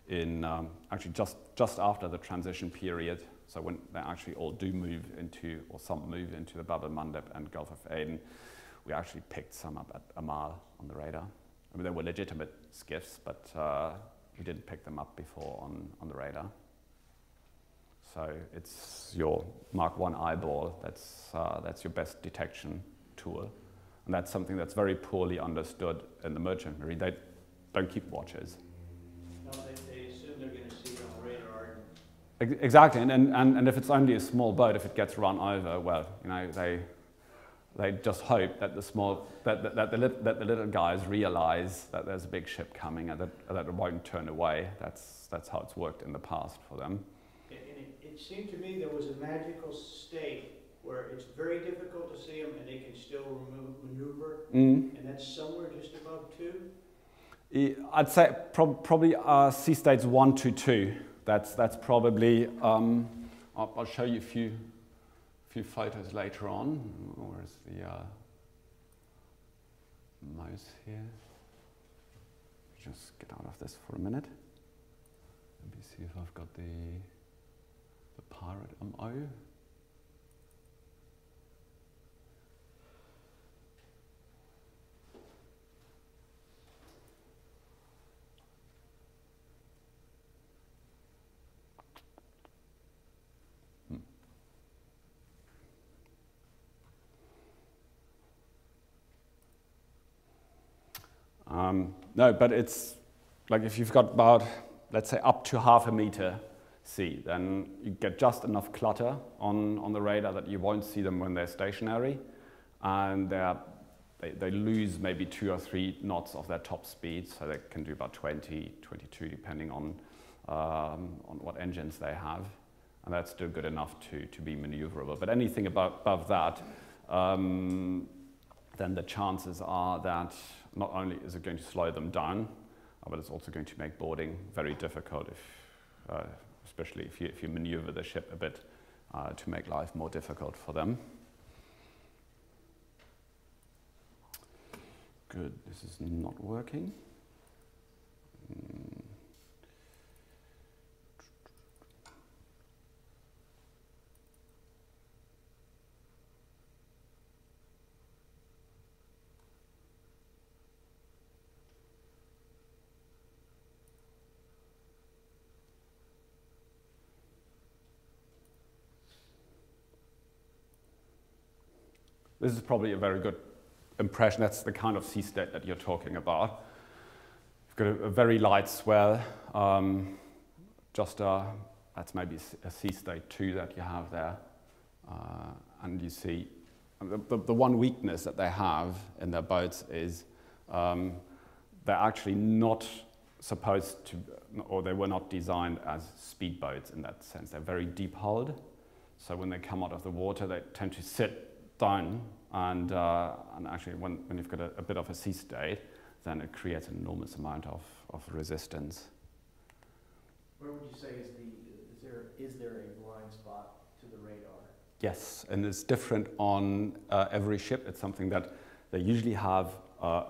in actually just after the transition period. So when they actually all do move into, or some move into the Bab el-Mandeb and Gulf of Aden, we actually picked some up at a mile on the radar. I mean, they were legitimate skiffs, but we didn't pick them up before on the radar. So it's your Mark 1 eyeball, that's your best detection tool. And that's something that's very poorly understood in the merchant marine. They don't keep watches. No, they assume they're going to see it on radar. Exactly, and if it's only a small boat, if it gets run over, well, you know, they just hope that the little guys realize that there's a big ship coming and that it won't turn away. That's how it's worked in the past for them. And it seemed to me there was a magical state where it's very difficult to see them and they can still maneuver, and that's somewhere just above 2? I'd say probably sea states 1 to 2. That's probably. I'll show you a few photos later on. Where's the mouse here? Just get out of this for a minute. Let me see if I've got the pirate MO. No, but it's like if you've got about, let's say, up to half a meter sea, then you get just enough clutter on the radar that you won't see them when they're stationary, and they lose maybe 2 or 3 knots of their top speed, so they can do about 20, 22, depending on what engines they have, and that's still good enough to be maneuverable. But anything above that, then the chances are that not only is it going to slow them down, but it's also going to make boarding very difficult, especially if you maneuver the ship a bit to make life more difficult for them. Good, this is not working. This is probably a very good impression. That's the kind of sea state that you're talking about. You've got a very light swell, that's maybe a sea state 2 that you have there. And you see, the one weakness that they have in their boats is they're actually not supposed to, or they were not designed as speedboats in that sense. They're very deep-hulled. So when they come out of the water, they tend to sit down, and actually when you've got a bit of a sea state, then it creates an enormous amount of resistance. Where would you say is there a blind spot to the radar? Yes, and it's different on every ship. It's something that they usually have a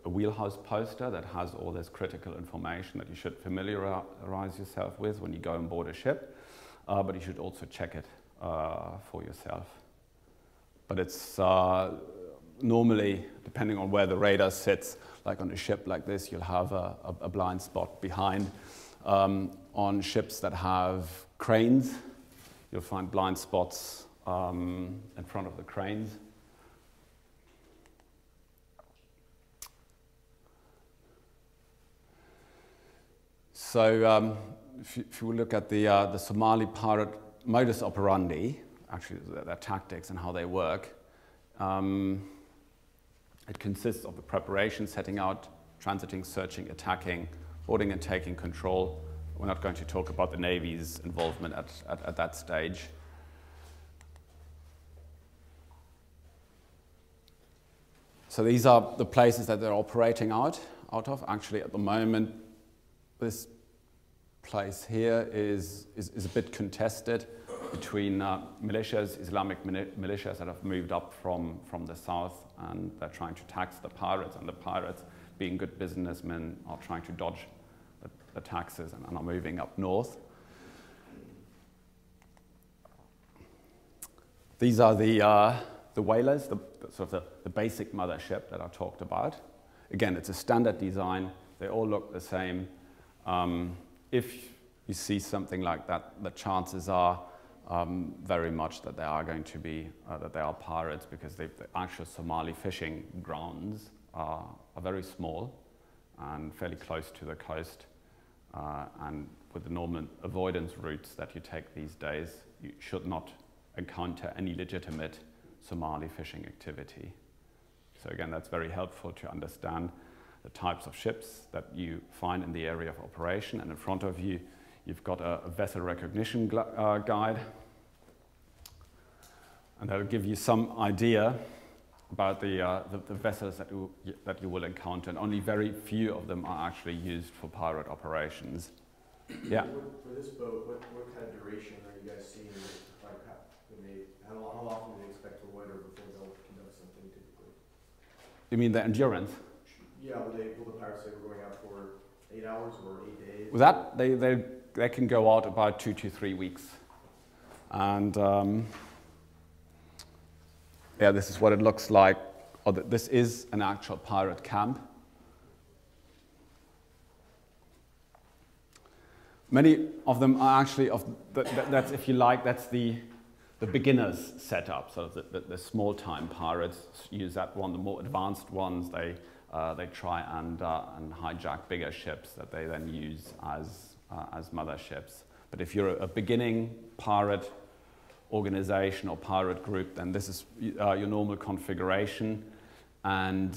wheelhouse poster that has all this critical information that you should familiarize yourself with when you go on board a ship, but you should also check it for yourself. But it's normally, depending on where the radar sits, like on a ship like this, you'll have a blind spot behind. On ships that have cranes, you'll find blind spots in front of the cranes. So if you look at the Somali pirate modus operandi, actually their tactics and how they work, it consists of the preparation, setting out, transiting, searching, attacking, boarding and taking control we're not going to talk about the Navy's involvement at that stage. So these are the places that they're operating out of. Actually, at the moment, this place here is a bit contested between militias, Islamic militias that have moved up from the south, and they're trying to tax the pirates, and the pirates, being good businessmen, are trying to dodge the taxes and are moving up north. These are the whalers, the basic mothership that I talked about. Again, it's a standard design. They all look the same. If you see something like that, the chances are very much that they are going to be, that they are pirates, because the actual Somali fishing grounds are very small and fairly close to the coast. And with the normal avoidance routes that you take these days, you should not encounter any legitimate Somali fishing activity. So again, that's very helpful to understand the types of ships that you find in the area of operation. And in front of you, you've got a vessel recognition guide. And that'll give you some idea about the vessels that you will encounter. And only very few of them are actually used for pirate operations. Yeah? For this boat, what kind of duration are you guys seeing? Like how often do they expect to loiter before they'll conduct something typically? You mean the endurance? Yeah, will the pirates say we're going out for 8 hours or 8 days? With that, they can go out about 2 to 3 weeks. And yeah, this is what it looks like. This is an actual pirate camp. Many of them are actually, that's, if you like, that's the beginner's setup. So the small-time pirates use that one. The more advanced ones, they try and hijack bigger ships that they then use as motherships. But if you're a beginning pirate organization or pirate group, then this is your normal configuration. And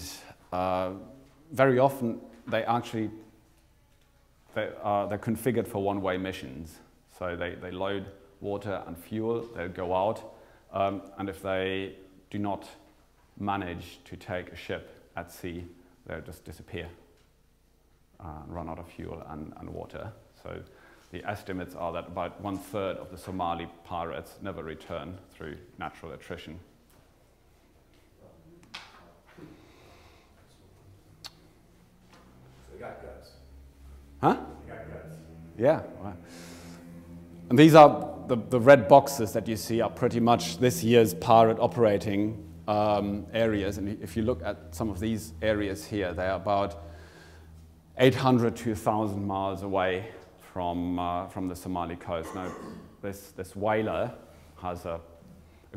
very often they're configured for one-way missions. So they load water and fuel, they'll go out, and if they do not manage to take a ship at sea, they'll just disappear and run out of fuel and water. So the estimates are that about 1/3 of the Somali pirates never return through natural attrition. So they got guts. Huh? They got guts. Yeah. Right. And these are the red boxes that you see are pretty much this year's pirate operating areas. And if you look at some of these areas here, they are about 800 to 1,000 miles away from the Somali coast. Now, this whaler has a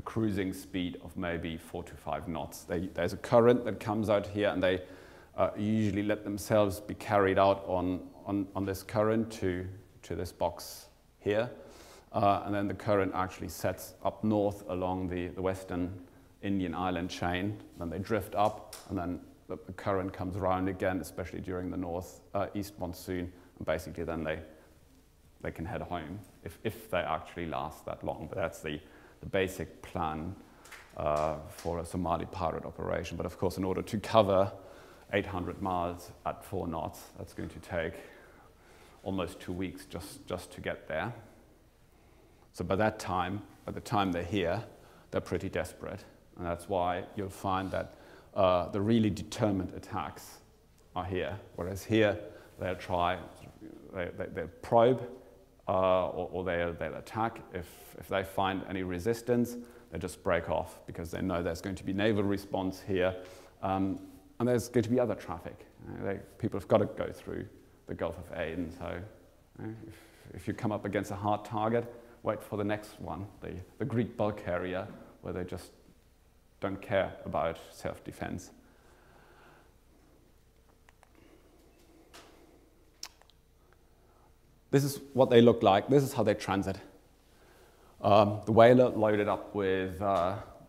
cruising speed of maybe 4 to 5 knots. There's a current that comes out here, and they usually let themselves be carried out on this current to this box here. And then the current actually sets up north along the western Indian island chain. Then they drift up, and then the current comes around again, especially during the north-east monsoon, and basically then they can head home if they actually last that long. But that's the basic plan for a Somali pirate operation. But of course, in order to cover 800 miles at 4 knots, that's going to take almost 2 weeks just to get there. So by the time they're here, they're pretty desperate. And that's why you'll find that the really determined attacks are here. Whereas here, they'll probe or they'll attack. If they find any resistance, they just break off, because they know there's going to be naval response here, and there's going to be other traffic. People have got to go through the Gulf of Aden. So if you come up against a hard target, wait for the next one, the Greek bulk carrier, where they just don't care about self-defense. This is what they look like. This is how they transit. The whaler loaded up with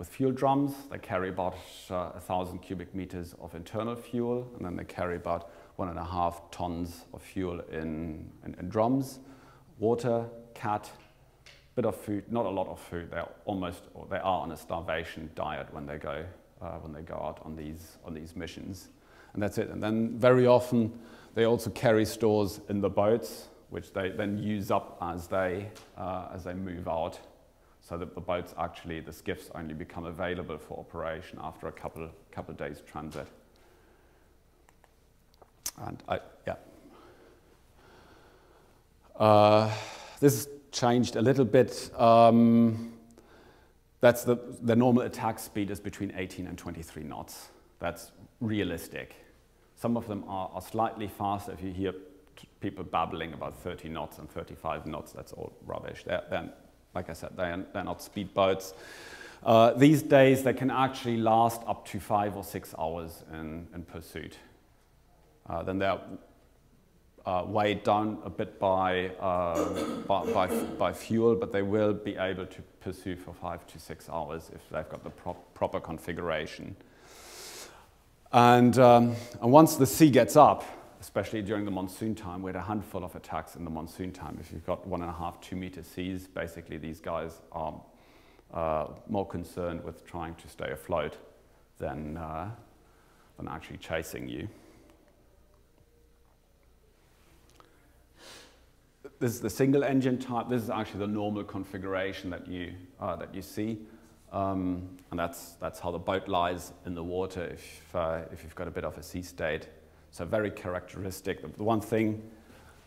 fuel drums. They carry about 1,000 cubic meters of internal fuel, and then they carry about 1.5 tons of fuel in drums, water, cat, bit of food, not a lot of food. They are on a starvation diet when they go out on these missions, and that's it. And then very often they also carry stores in the boats, which they then use up as they move out, so that the boats actually, the skiffs only become available for operation after a couple of days transit. And this has changed a little bit. That's the normal attack speed is between 18 and 23 knots. That's realistic. Some of them are slightly faster. If you hear people babbling about 30 knots and 35 knots, that's all rubbish. They're like I said, they're not speedboats. These days, they can actually last up to 5 or 6 hours in pursuit. Then they're weighed down a bit by fuel, but they will be able to pursue for 5 to 6 hours if they've got the proper configuration. And once the sea gets up, especially during the monsoon time, we had a handful of attacks in the monsoon time. If you've got 1.5 to 2 meter seas, basically these guys are more concerned with trying to stay afloat than actually chasing you. This is the single engine type. This is actually the normal configuration that you see, and that's how the boat lies in the water if you've got a bit of a sea state. So very characteristic. The one thing,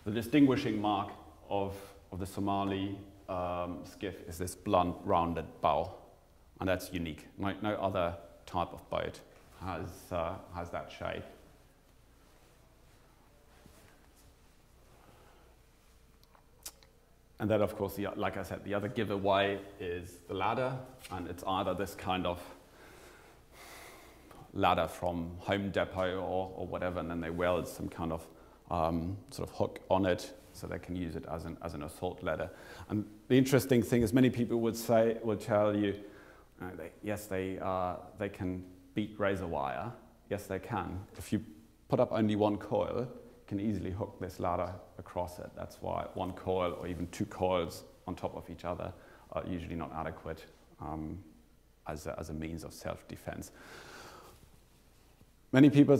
the distinguishing mark of the Somali skiff is this blunt, rounded bow, and that's unique. No other type of boat has that shape. And then, of course, like I said, the other giveaway is the ladder, and it's either this kind of ladder from Home Depot or whatever, and then they weld some kind of sort of hook on it so they can use it as an assault ladder. And the interesting thing is, many people would tell you, yes, they can beat razor wire. Yes, they can. If you put up only one coil, you can easily hook this ladder across it. That's why one coil or even 2 coils on top of each other are usually not adequate as a means of self-defense. Many people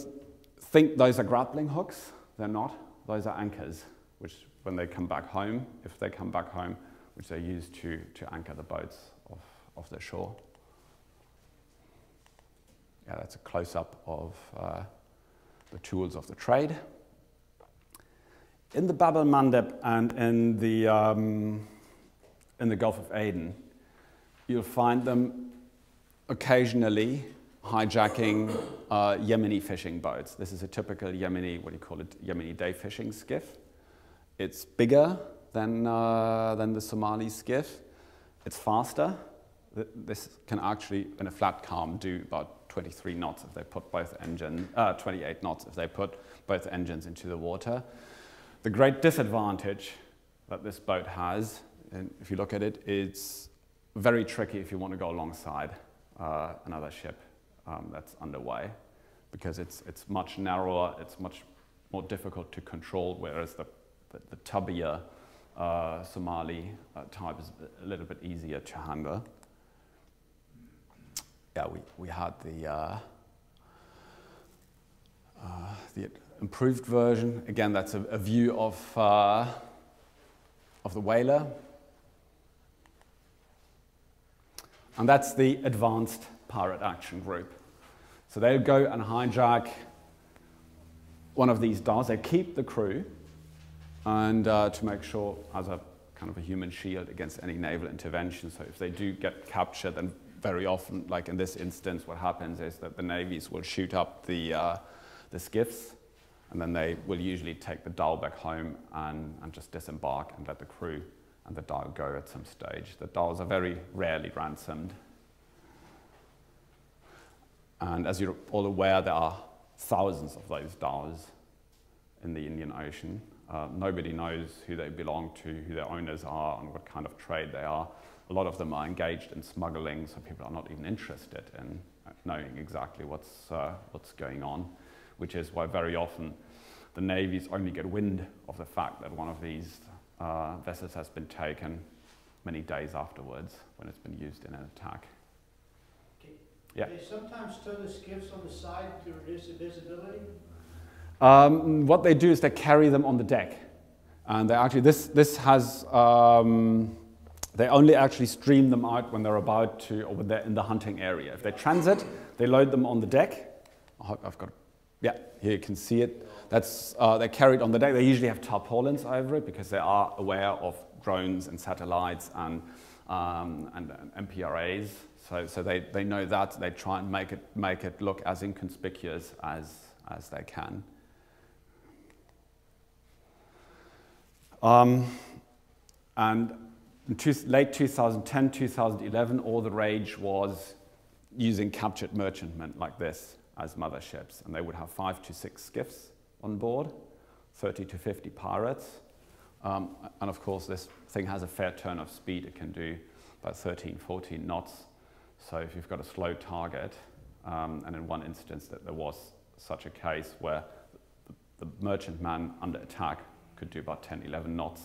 think those are grappling hooks. They're not. Those are anchors, which when they come back home, if they come back home, which they use to anchor the boats off the shore. Yeah, that's a close-up of the tools of the trade. In the Bab el-Mandeb and in the Gulf of Aden, you'll find them occasionally hijacking Yemeni fishing boats. This is a typical Yemeni, what do you call it, Yemeni day fishing skiff. It's bigger than the Somali skiff. It's faster. This can actually, in a flat calm, do about 23 knots if they put both engines, 28 knots if they put both engines into the water. The great disadvantage that this boat has, and if you look at it, it's very tricky if you want to go alongside another ship that's underway, because it's much narrower, it's much more difficult to control, whereas the tubbier Somali type is a little bit easier to handle. Yeah, we had the improved version. Again, that's a view of the whaler. And that's the advanced pirate action group. So they'll go and hijack one of these dhows. They keep the crew, and to make sure as a kind of a human shield against any naval intervention. So if they do get captured, then very often, like in this instance, what happens is that the navies will shoot up the skiffs, and then they will usually take the dhow back home and just disembark and let the crew and the dhow go at some stage. The dhows are very rarely ransomed. And as you're all aware, there are thousands of those dhows in the Indian Ocean. Nobody knows who they belong to, who their owners are, and what kind of trade they are. A lot of them are engaged in smuggling, so people are not even interested in knowing exactly what's going on, which is why very often the navies only get wind of the fact that one of these vessels has been taken many days afterwards when it's been used in an attack. Yeah. They sometimes tow the skiffs on the side to reduce the visibility. What they do is they carry them on the deck, and they actually this has they only actually stream them out when they're about to, or when they're in the hunting area. If they transit, they load them on the deck. I've got, yeah, here you can see it. That's they're carried on the deck. They usually have tarpaulins over it because they are aware of drones and satellites and MPRAs. So they know that. They try and make it look as inconspicuous as they can. And in late 2010, 2011, all the rage was using captured merchantmen like this as motherships. And they would have 5 to 6 skiffs on board, 30 to 50 pirates. And of course, this thing has a fair turn of speed. It can do about 13, 14 knots. So if you've got a slow target, and in one instance that there was such a case where the merchantman under attack could do about 10, 11 knots,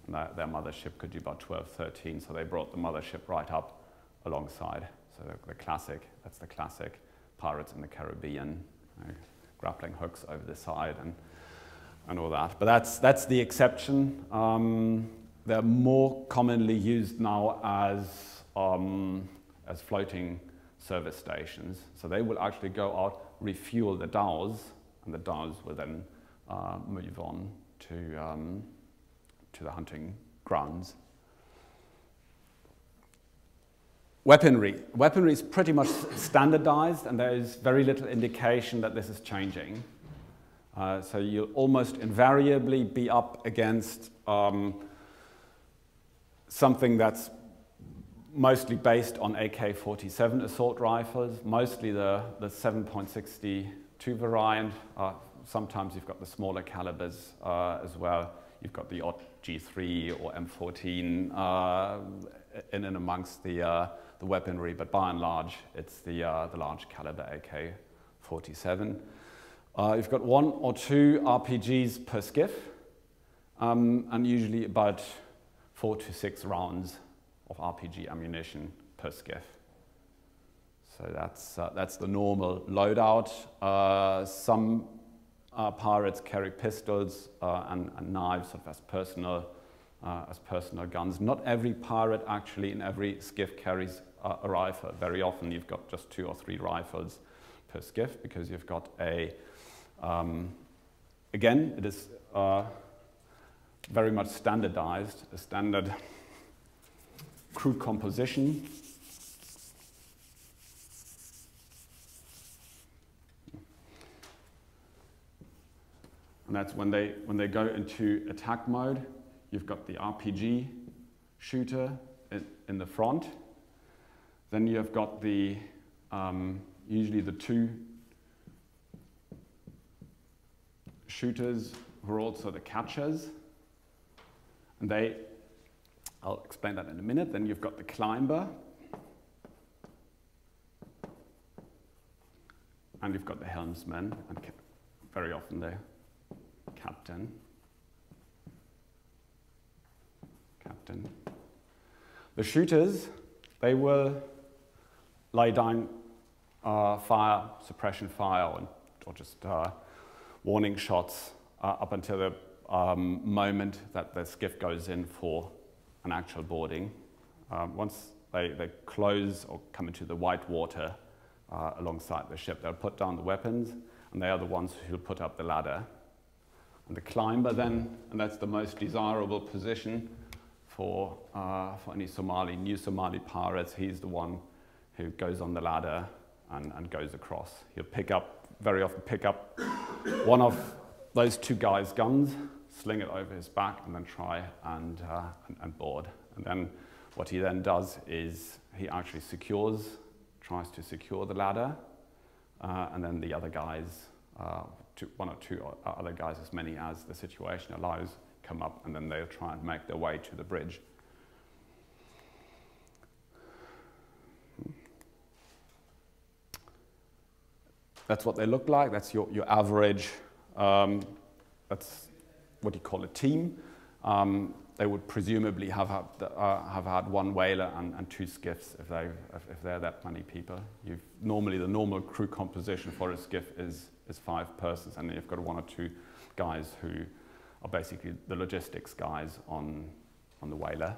and their mothership could do about 12, 13, so they brought the mothership right up alongside. So that's the classic Pirates in the Caribbean, grappling hooks over the side and all that. But that's the exception. They're more commonly used now as floating service stations. So they will actually go out, refuel the dhows, and the dhows will then move on to the hunting grounds. Weaponry. Weaponry is pretty much standardized, and there is very little indication that this is changing. So you'll almost invariably be up against something that's mostly based on AK-47 assault rifles, mostly the 7.62 variant. Sometimes you've got the smaller calibers as well. You've got the odd G3 or M14 in and amongst the weaponry, but by and large, it's the large caliber AK-47. You've got 1 or 2 RPGs per skiff, and usually about 4 to 6 rounds of RPG ammunition per skiff. So that's the normal loadout. Some pirates carry pistols and knives sort of as personal guns. Not every pirate actually in every skiff carries a rifle. Very often you've got just 2 or 3 rifles per skiff because you've got a again, it is very much standardized, a standard crew composition. And that's when they go into attack mode. You've got the RPG shooter in the front. Then you have got the usually the 2 shooters who are also the catchers. And I'll explain that in a minute. Then you've got the climber. And you've got the helmsman, and very often the captain. The shooters, they will lay down fire, suppression fire, or just warning shots up until the moment that the skiff goes in for an actual boarding. Once they close or come into the white water alongside the ship, they'll put down the weapons, and they are the ones who'll put up the ladder. And the climber then, and that's the most desirable position for any new Somali pirates, he's the one who goes on the ladder and goes across. He'll very often pick up one of those 2 guys' guns, sling it over his back, and then try and board. And then what he then does is he actually tries to secure the ladder, and then the other guys, 1 or 2 other guys, as many as the situation allows, come up, and then they'll try and make their way to the bridge. That's what they look like. That's your average that's what you call a team. They would presumably have had one whaler and 2 skiffs if they're that many people. Normally the normal crew composition for a skiff is 5 persons, and then you've got 1 or 2 guys who are basically the logistics guys on the whaler.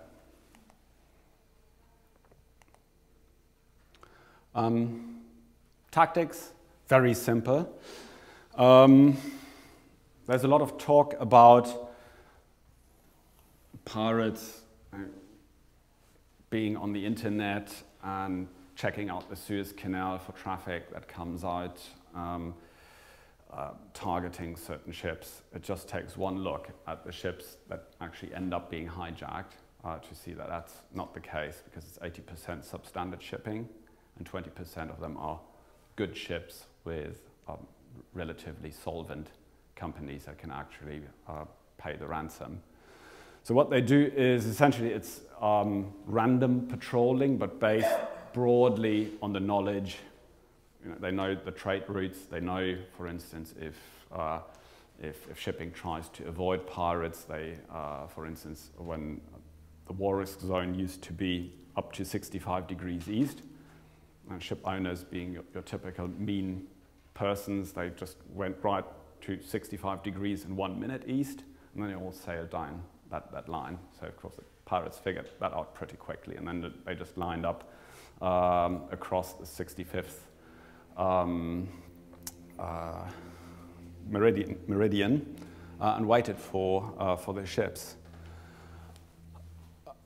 Tactics, very simple. There's a lot of talk about pirates being on the internet and checking out the Suez Canal for traffic that comes out, targeting certain ships. It just takes one look at the ships that actually end up being hijacked to see that that's not the case, because it's 80% substandard shipping and 20% of them are good ships with relatively solvent companies that can actually pay the ransom. So what they do is essentially it's random patrolling, but based broadly on the knowledge. They know the trade routes. They know, for instance, if shipping tries to avoid pirates, for instance, when the war risk zone used to be up to 65 degrees east, and ship owners being your typical mean persons, they just went right to 65 degrees in 1 minute east, and then they all sailed down that line. So of course the pirates figured that out pretty quickly, and then they just lined up across the 65th meridian and waited for their ships.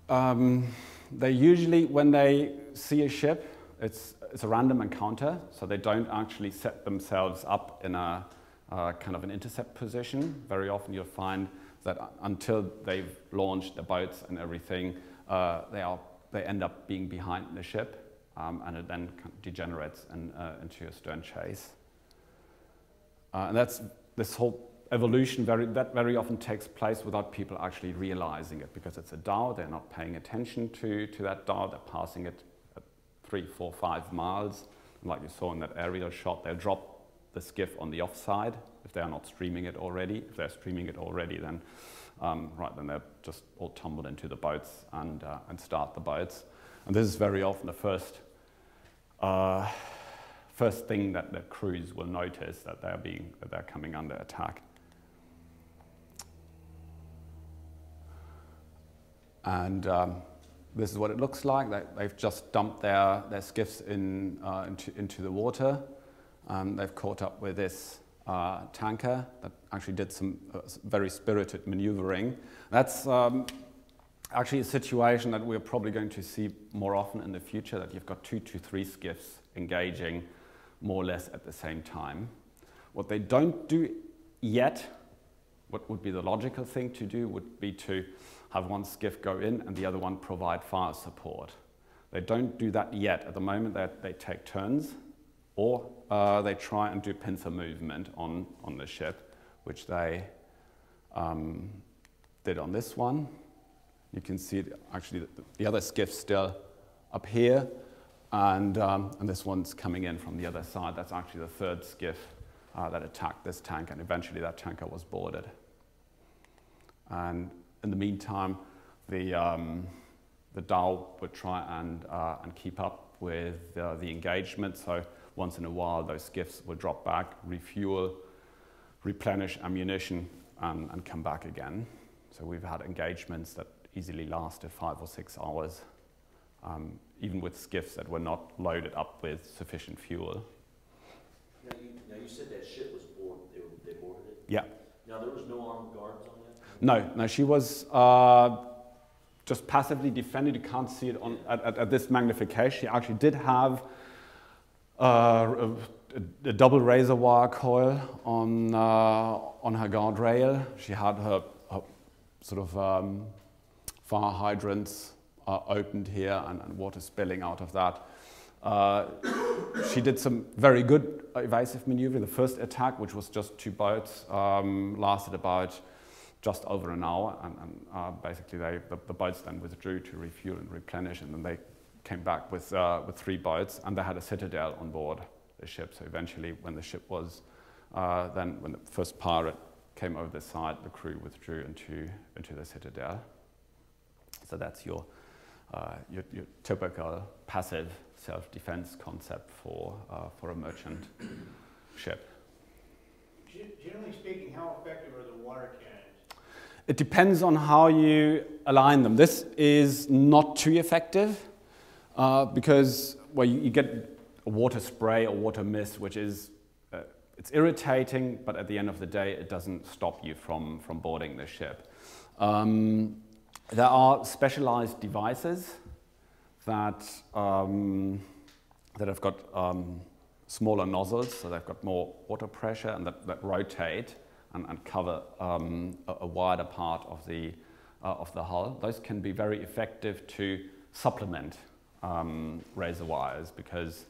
They usually, when they see a ship, it's a random encounter, so they don't actually set themselves up in a kind of an intercept position. Very often you'll find that until they've launched the boats and everything, they end up being behind the ship, and it then degenerates into a stern chase. And that's this whole evolution. That very often takes place without people actually realizing it, because it's a dhow. They're not paying attention to that dhow. They're passing it at 3, 4, 5 miles. And like you saw in that aerial shot, they'll drop the skiff on the offside if they are not streaming it already. If they're streaming it already, then then they're just all tumbled into the boats and start the boats. And this is very often the first thing that the crews will notice, that they're coming under attack. And this is what it looks like. They've just dumped their skiffs into the water. They've caught up with this tanker that actually did some very spirited maneuvering. That's actually a situation that we're probably going to see more often in the future, that you've got 2 to 3 skiffs engaging more or less at the same time. What they don't do yet, what would be the logical thing to do, would be to have one skiff go in and the other one provide fire support. They don't do that yet. At the moment, they take turns, or they try and do pincer movement on the ship, which they did on this one. You can see actually the other skiff's still up here, and this one's coming in from the other side. That's actually the 3rd skiff that attacked this tank, and eventually that tanker was boarded. And in the meantime, the dhow would try and keep up with the engagement. So once in a while, those skiffs would drop back, refuel, replenish ammunition, and come back again. So we've had engagements that easily lasted 5 or 6 hours, even with skiffs that were not loaded up with sufficient fuel. Now you said that ship was boarded. They boarded it? Yeah. Now there was no armed guards on that? No, she was just passively defended. You can't see it at this magnification. She actually did have a double razor wire coil on her guardrail. She had her sort of fire hydrants opened here and water spilling out of that. She did some very good evasive maneuvering. The first attack, which was just 2 boats, lasted about just over an hour, and basically the boats then withdrew to refuel and replenish, and then they came back with 3 boats, and they had a citadel on board the ship. So eventually, when the ship was when the first pirate came over the side, the crew withdrew into the citadel. So that's your typical passive self-defense concept for a merchant ship. Generally speaking, how effective are the water cannons? It depends on how you align them. This is not too effective because well, you get a water spray or water mist, which is it's irritating, but at the end of the day, it doesn't stop you from boarding the ship. There are specialized devices that have got smaller nozzles, so they've got more water pressure and that rotate and cover a wider part of the hull. Those can be very effective to supplement razor wires, because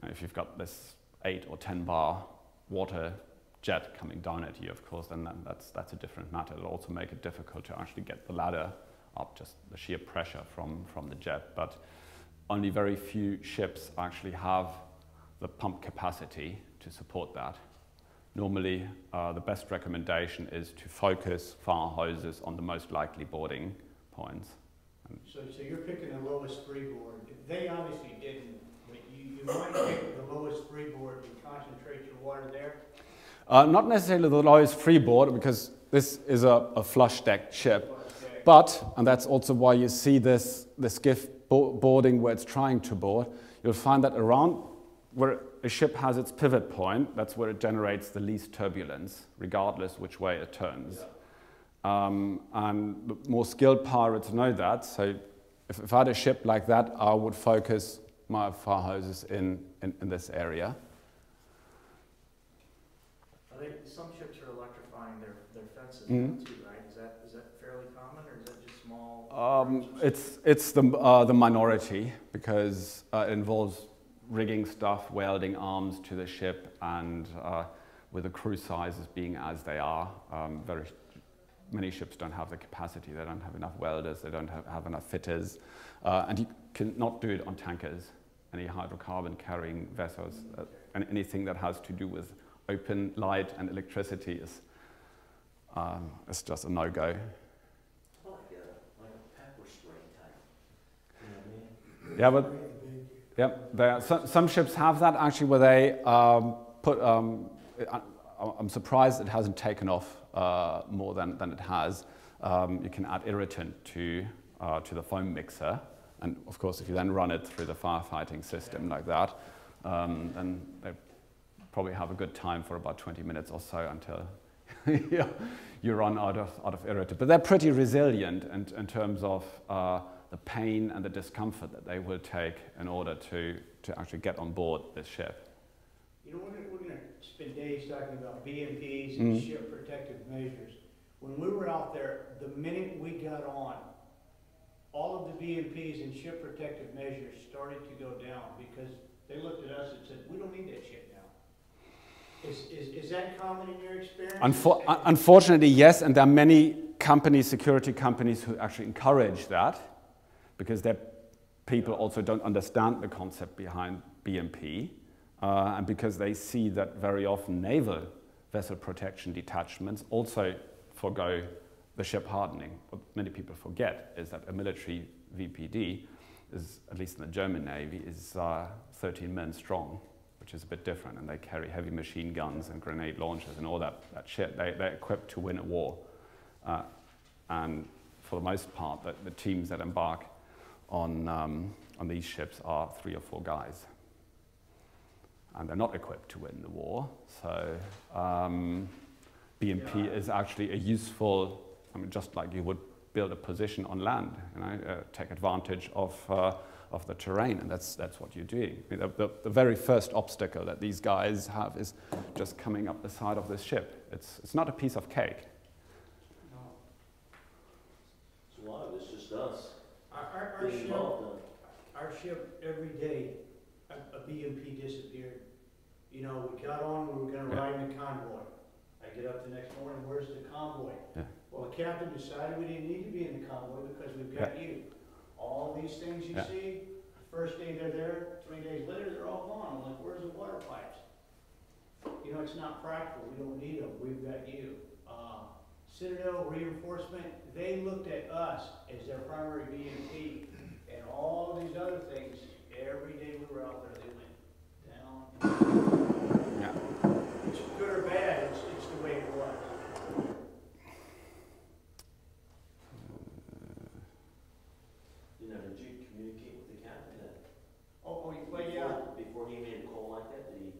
if you've got this 8 or 10 bar water jet coming down at you, of course, then that's a different matter. It'll also make it difficult to actually get the ladder up, just the sheer pressure from the jet. But only very few ships actually have the pump capacity to support that. Normally, the best recommendation is to focus fire hoses on the most likely boarding points. So you're picking the lowest freeboard. They obviously didn't, but you might pick the lowest freeboard and concentrate your water there? Not necessarily the lowest freeboard, because this is a flush deck ship. But, and that's also why you see this skiff boarding where it's trying to board, you'll find that around where a ship has its pivot point, that's where it generates the least turbulence, regardless which way it turns. And the more skilled pirates know that, so if I had a ship like that, I would focus my fire hoses in this area. Some ships are electrifying their fences Mm-hmm. too, right? Is that fairly common, or is that just small? It's the minority, because it involves rigging stuff, welding arms to the ship, and with the crew sizes being as they are, very many ships don't have the capacity. They don't have enough welders, they don't have enough fitters, and you cannot do it on tankers, any hydrocarbon carrying vessels, and anything that has to do with open light and electricity is just a no-go. Like a pepper spray type. You know what I mean? Yeah, but some ships have that actually, where they put. I'm surprised it hasn't taken off more than it has. You can add irritant to the foam mixer, and of course, if you then run it through the firefighting system like that, then they probably have a good time for about 20 minutes or so until you run out of irritant. But they're pretty resilient in terms of the pain and the discomfort that they will take in order to actually get on board this ship. You know, we're going to spend days talking about BMPs and Mm-hmm. ship protective measures. When we were out there, the minute we got on, all of the BMPs and ship protective measures started to go down, because they looked at us and said, we don't need that shit now. Is that common in your experience? Unfortunately, yes, and there are many companies, security companies, who actually encourage that, because their people also don't understand the concept behind BMP, and because they see that very often naval vessel protection detachments also forgo the ship hardening. What many people forget is that a military VPD is, at least in the German Navy, is 13 men strong, which is a bit different, and they carry heavy machine guns and grenade launchers and all that shit. They're equipped to win a war. And for the most part, the teams that embark on these ships are 3 or 4 guys. And they're not equipped to win the war. So BMP is actually a useful, I mean, just like you would build a position on land, you know, take advantage of the terrain, and that's what you're doing. I mean, the very first obstacle that these guys have is just coming up the side of this ship. It's not a piece of cake. No. So a lot of it's just us. Our ship, every day, a BMP disappeared. You know, we got on, we were going to ride in the convoy. I get up the next morning, where's the convoy? Yeah. Well, the captain decided we didn't need to be in the convoy because we've got you. All these things you see, first day they're there, 3 days later, they're all gone. I'm like, where's the water pipes? You know, it's not practical. We don't need them. We've got you. Citadel Reinforcement, they looked at us as their primary BMP, and all of these other things, every day we were out there, they went down. Yeah. It's good or bad, it's the way it was. Did you communicate with the captain before he made a call like that? Did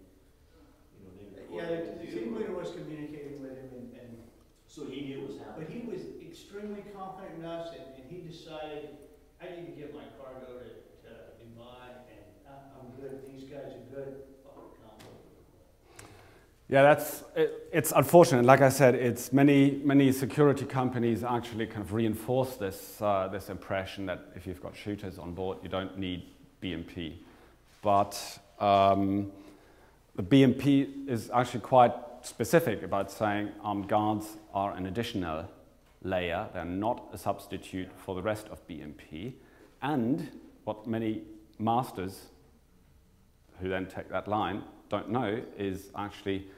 he, the team leader was communicating with him, and so he knew it was happening. but he was extremely confident in us, and he decided, I need to get my cargo to Dubai, and I'm good. These guys are good. Yeah, it's unfortunate. Like I said, it's many security companies actually kind of reinforce this this impression that if you've got shooters on board, you don't need BMP. But the BMP is actually quite specific about saying armed guards are an additional layer. They're not a substitute for the rest of BMP. And what many masters who then take that line don't know is actually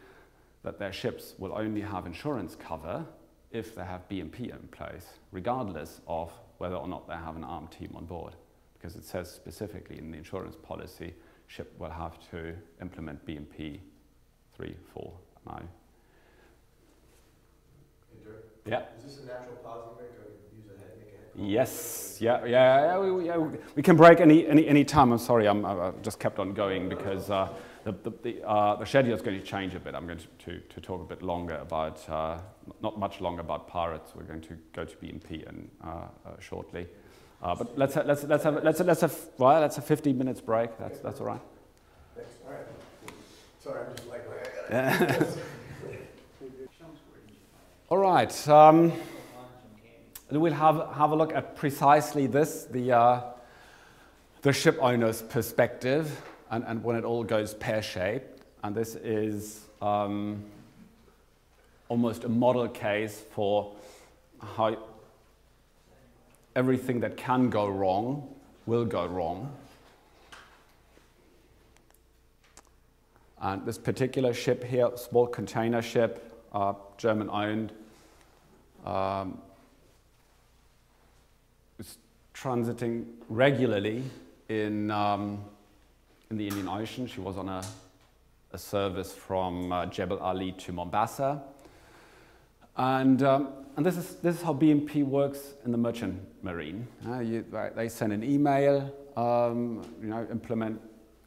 that their ships will only have insurance cover if they have BMP in place, regardless of whether or not they have an armed team on board. Because it says specifically in the insurance policy, ship will have to implement BMP 3, 4, 9. Yeah. Is this a natural pause you make, or use a head, make a head? Yes. Yeah. We can break any time. I'm sorry. I just kept on going because the schedule is going to change a bit. I'm going to talk a bit longer about not much longer about pirates. We're going to go to BMP shortly. But let's have a 15 minutes break. That's all right. Thanks. All right. Sorry, I'm just like. All right. We'll have a look at precisely this, the ship owner's perspective, and when it all goes pear-shaped. And this is almost a model case for how everything that can go wrong will go wrong. And this particular ship here, small container ship, German-owned, is transiting regularly in the Indian Ocean. She was on a service from Jebel Ali to Mombasa. And this is how BMP works in the merchant marine. They send an email, implement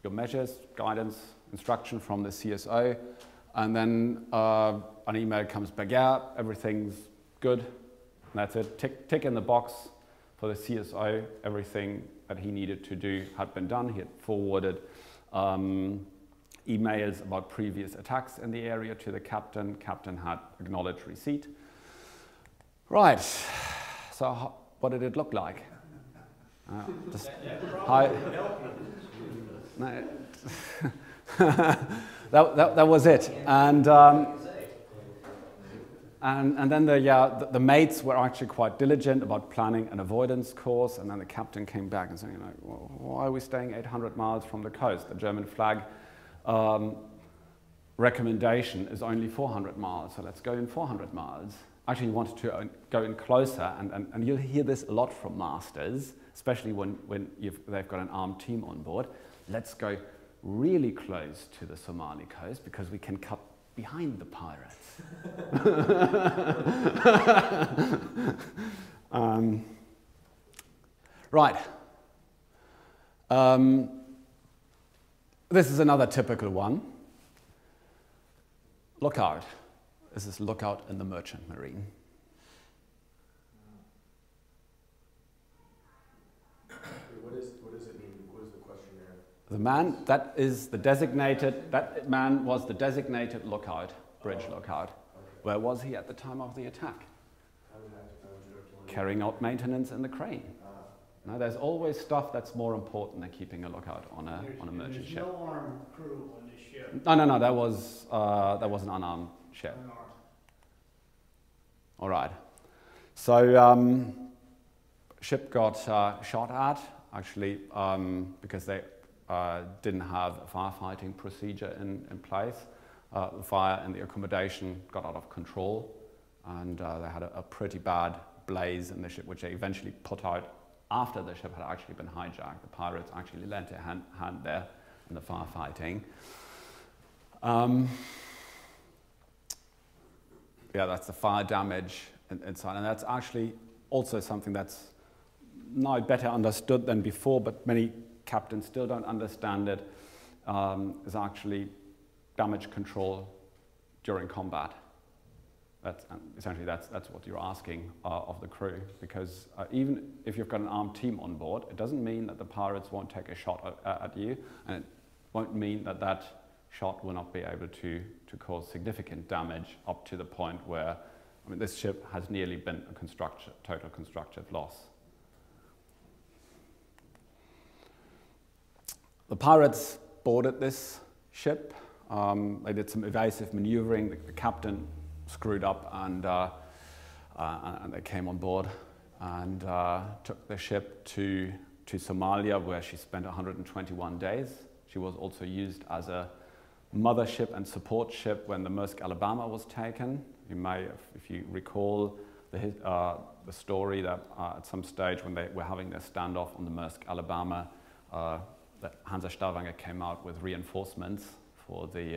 your measures, guidance, instruction from the CSO, and then an email comes back, yeah, everything's good, and that's it. Tick in the box for the CSO, everything that he needed to do had been done. He had forwarded emails about previous attacks in the area to the captain. Captain had acknowledged receipt. Right, so what did it look like? That was it. And then the mates were actually quite diligent about planning an avoidance course, and then the captain came back and said, well, why are we staying 800 miles from the coast? The German flag recommendation is only 400 miles, so let's go in 400 miles. Actually, he wanted to go in closer, and you'll hear this a lot from masters, especially when they've got an armed team on board. Let's go really close to the Somali coast because we can cut behind the pirates. Right. This is another typical one. Lookout. This is lookout in the merchant marine. What does it mean? What is the question there? The man that man was the designated lookout, bridge lookout. Where was he at the time of the attack? Carrying out maintenance in the crane. Now, there's always stuff that's more important than keeping a lookout on a merchant ship. There's no armed crew on this ship. No. That was an unarmed ship. Unarmed. All right. So ship got shot at actually because they didn't have a firefighting procedure in place. The fire in the accommodation got out of control, and they had a pretty bad blaze in the ship, which they eventually put out after the ship had actually been hijacked. The pirates actually lent a hand there in the firefighting. Yeah, that's the fire damage inside, and that's actually also something that's now better understood than before, but many captains still don't understand it, is actually damage control during combat. Essentially that's what you're asking of the crew, because even if you've got an armed team on board, it doesn't mean that the pirates won't take a shot at you, and it won't mean that that shot will not be able to cause significant damage up to the point where, I mean, this ship has nearly been a total constructive loss. The pirates boarded this ship. They did some evasive maneuvering. The captain screwed up, and they came on board and took the ship to Somalia, where she spent 121 days. She was also used as a mothership and support ship when the Maersk Alabama was taken. You may, if you recall the story, that at some stage when they were having their standoff on the Maersk Alabama, that Hansa Stavanger came out with reinforcements for the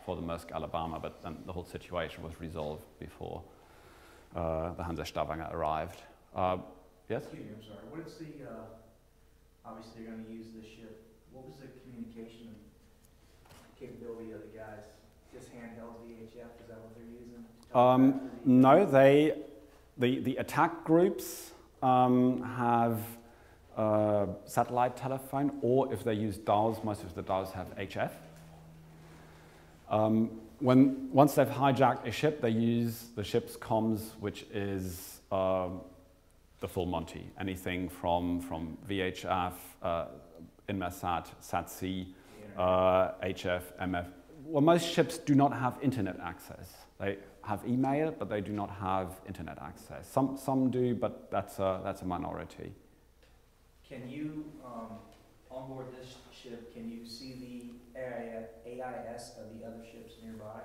Maersk Alabama, but then the whole situation was resolved before the Hansa Stavanger arrived. Yes? Excuse me, I'm sorry. What is the, obviously they're going to use this ship. What was the communication capability of the guys? Just handheld VHF, is that what they're using? No, the attack groups have satellite telephone, or if they use DAWs, most of the DAWs have HF. Once they've hijacked a ship, they use the ship's comms, which is the full Monty. Anything from VHF, Inmarsat, SAT-C, HF, MF. Well, most ships do not have internet access. They have email, but they do not have internet access. Some do, but that's a minority. Can you, on board this ship, can you see the AIS of the other ships nearby?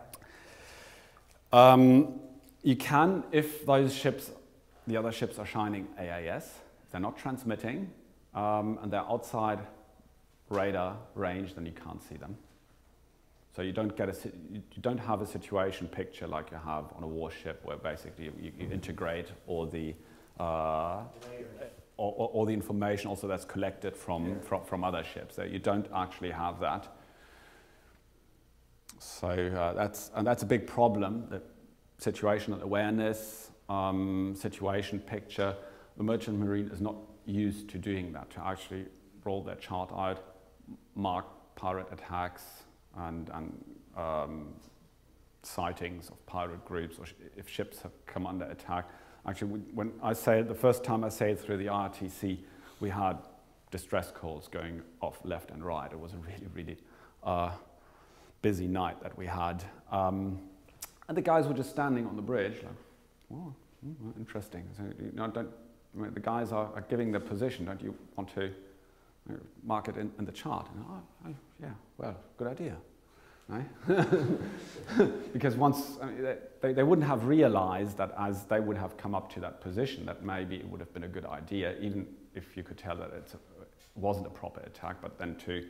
You can, if those ships, the other ships are shining AIS. If they're not transmitting, and they're outside radar range, then you can't see them. So you don't get you don't have a situation picture like you have on a warship, where basically you integrate all the all the information also that's collected from other ships. So you don't actually have that. So that's a big problem. The situational awareness, situation picture. The merchant marine is not used to doing that, to actually roll their chart out, mark pirate attacks and sightings of pirate groups, or if ships have come under attack. Actually, when I sailed, the first time I sailed through the RTC, we had distress calls going off left and right. It was a really, really busy night that we had. And the guys were just standing on the bridge, like, oh, interesting. So, you know, the guys are giving their position. Don't you want to mark it in the chart? And, yeah, well, good idea. Right? Because once, I mean, they wouldn't have realized that as they would have come up to that position, that maybe it would have been a good idea, even if you could tell that it wasn't a proper attack, but then to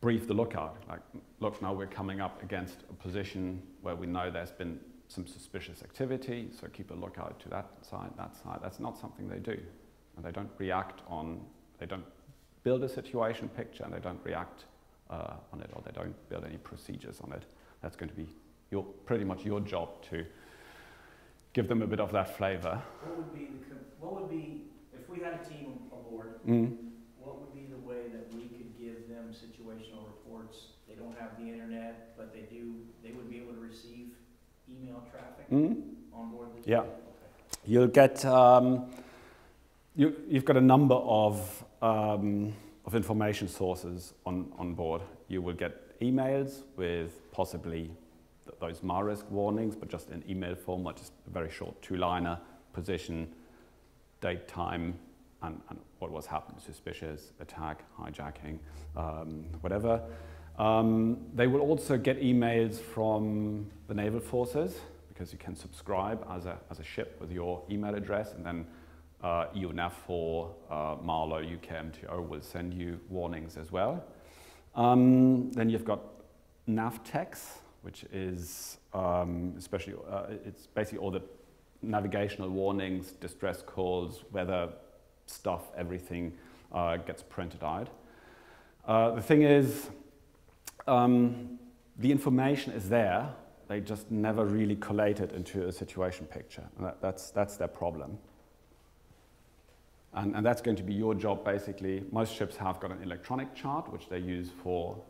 brief the lookout, like, look, now we're coming up against a position where we know there's been some suspicious activity, so keep a lookout to that side, that side. That's not something they do. And they don't react on, they don't build a situation picture, and they don't react on it, or they don't build any procedures on it. That's going to be pretty much your job to give them a bit of that flavor. What would be if we had a team aboard? What would be the way that we could give them situational reports? They don't have the internet, but they would be able to receive email traffic on board the ship? Yeah. Okay. You'll get you've got a number of information sources on board. You will get emails with possibly those MARISC warnings, but just in email format, just a very short two-liner, position, date, time, and what was happening, suspicious, attack, hijacking, whatever. They will also get emails from the naval forces, because you can subscribe as a ship with your email address, and then EU-NAV4, Marlow, UKMTO will send you warnings as well. Then you've got NavTex, which is especially, it's basically all the navigational warnings, distress calls, weather stuff, everything gets printed out. The thing is, the information is there, they just never really collate it into a situation picture. And that's their problem. And that's going to be your job, basically. Most ships have got an electronic chart, which they use for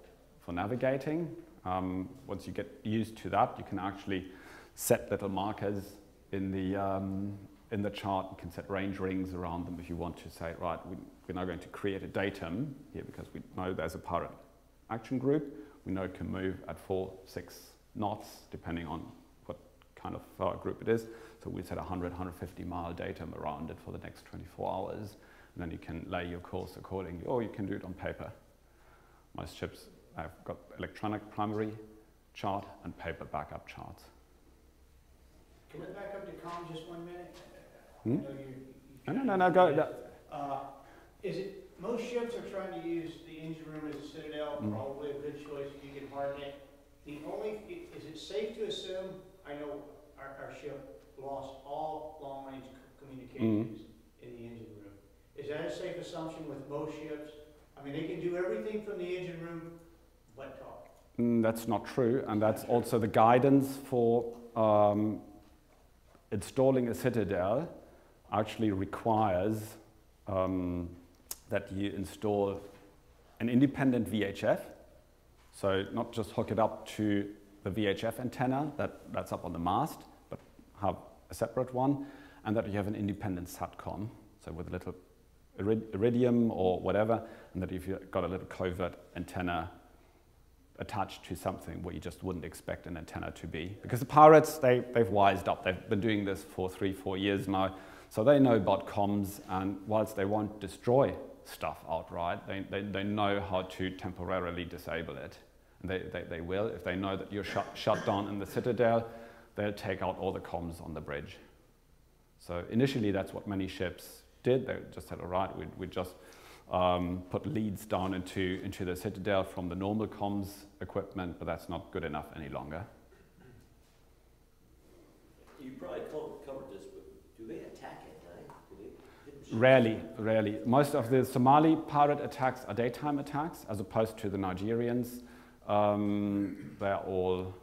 navigating. Once you get used to that, you can actually set little markers in the chart. You can set range rings around them if you want to say, right, we're now going to create a datum here because we know there's a pirate action group. We know it can move at 4, 6 knots, depending on what kind of group it is. So we set a 100, 150 mile datum around it for the next 24 hours. And then you can lay your course accordingly, or you can do it on paper. Most ships have got electronic primary chart and paper backup charts. Can we back up to comms just 1 minute? No, go. Is it, most ships are trying to use the engine room as a citadel, probably a good choice if you can harden it. Is it safe to assume, I know our ship lost all long-range communications in the engine room. Is that a safe assumption with most ships? I mean, they can do everything from the engine room but talk. That's not true, and that's also the guidance for installing a citadel actually requires that you install an independent VHF, so not just hook it up to the VHF antenna that's up on the mast, but have a separate one, and that you have an independent SATCOM, so with a little iridium or whatever, and that if you've got a little covert antenna attached to something where you just wouldn't expect an antenna to be. Because the pirates, they've wised up. They've been doing this for 3-4 years now, so they know about comms, and whilst they won't destroy stuff outright, they know how to temporarily disable it. And they will. If they know that you're shut down in the citadel, they'll take out all the comms on the bridge. So initially that's what many ships did. They just said, all right, we just put leads down into the citadel from the normal comms equipment, but that's not good enough any longer. You probably covered this, but do they attack at night? Rarely. Most of the Somali pirate attacks are daytime attacks, as opposed to the Nigerians. They're all,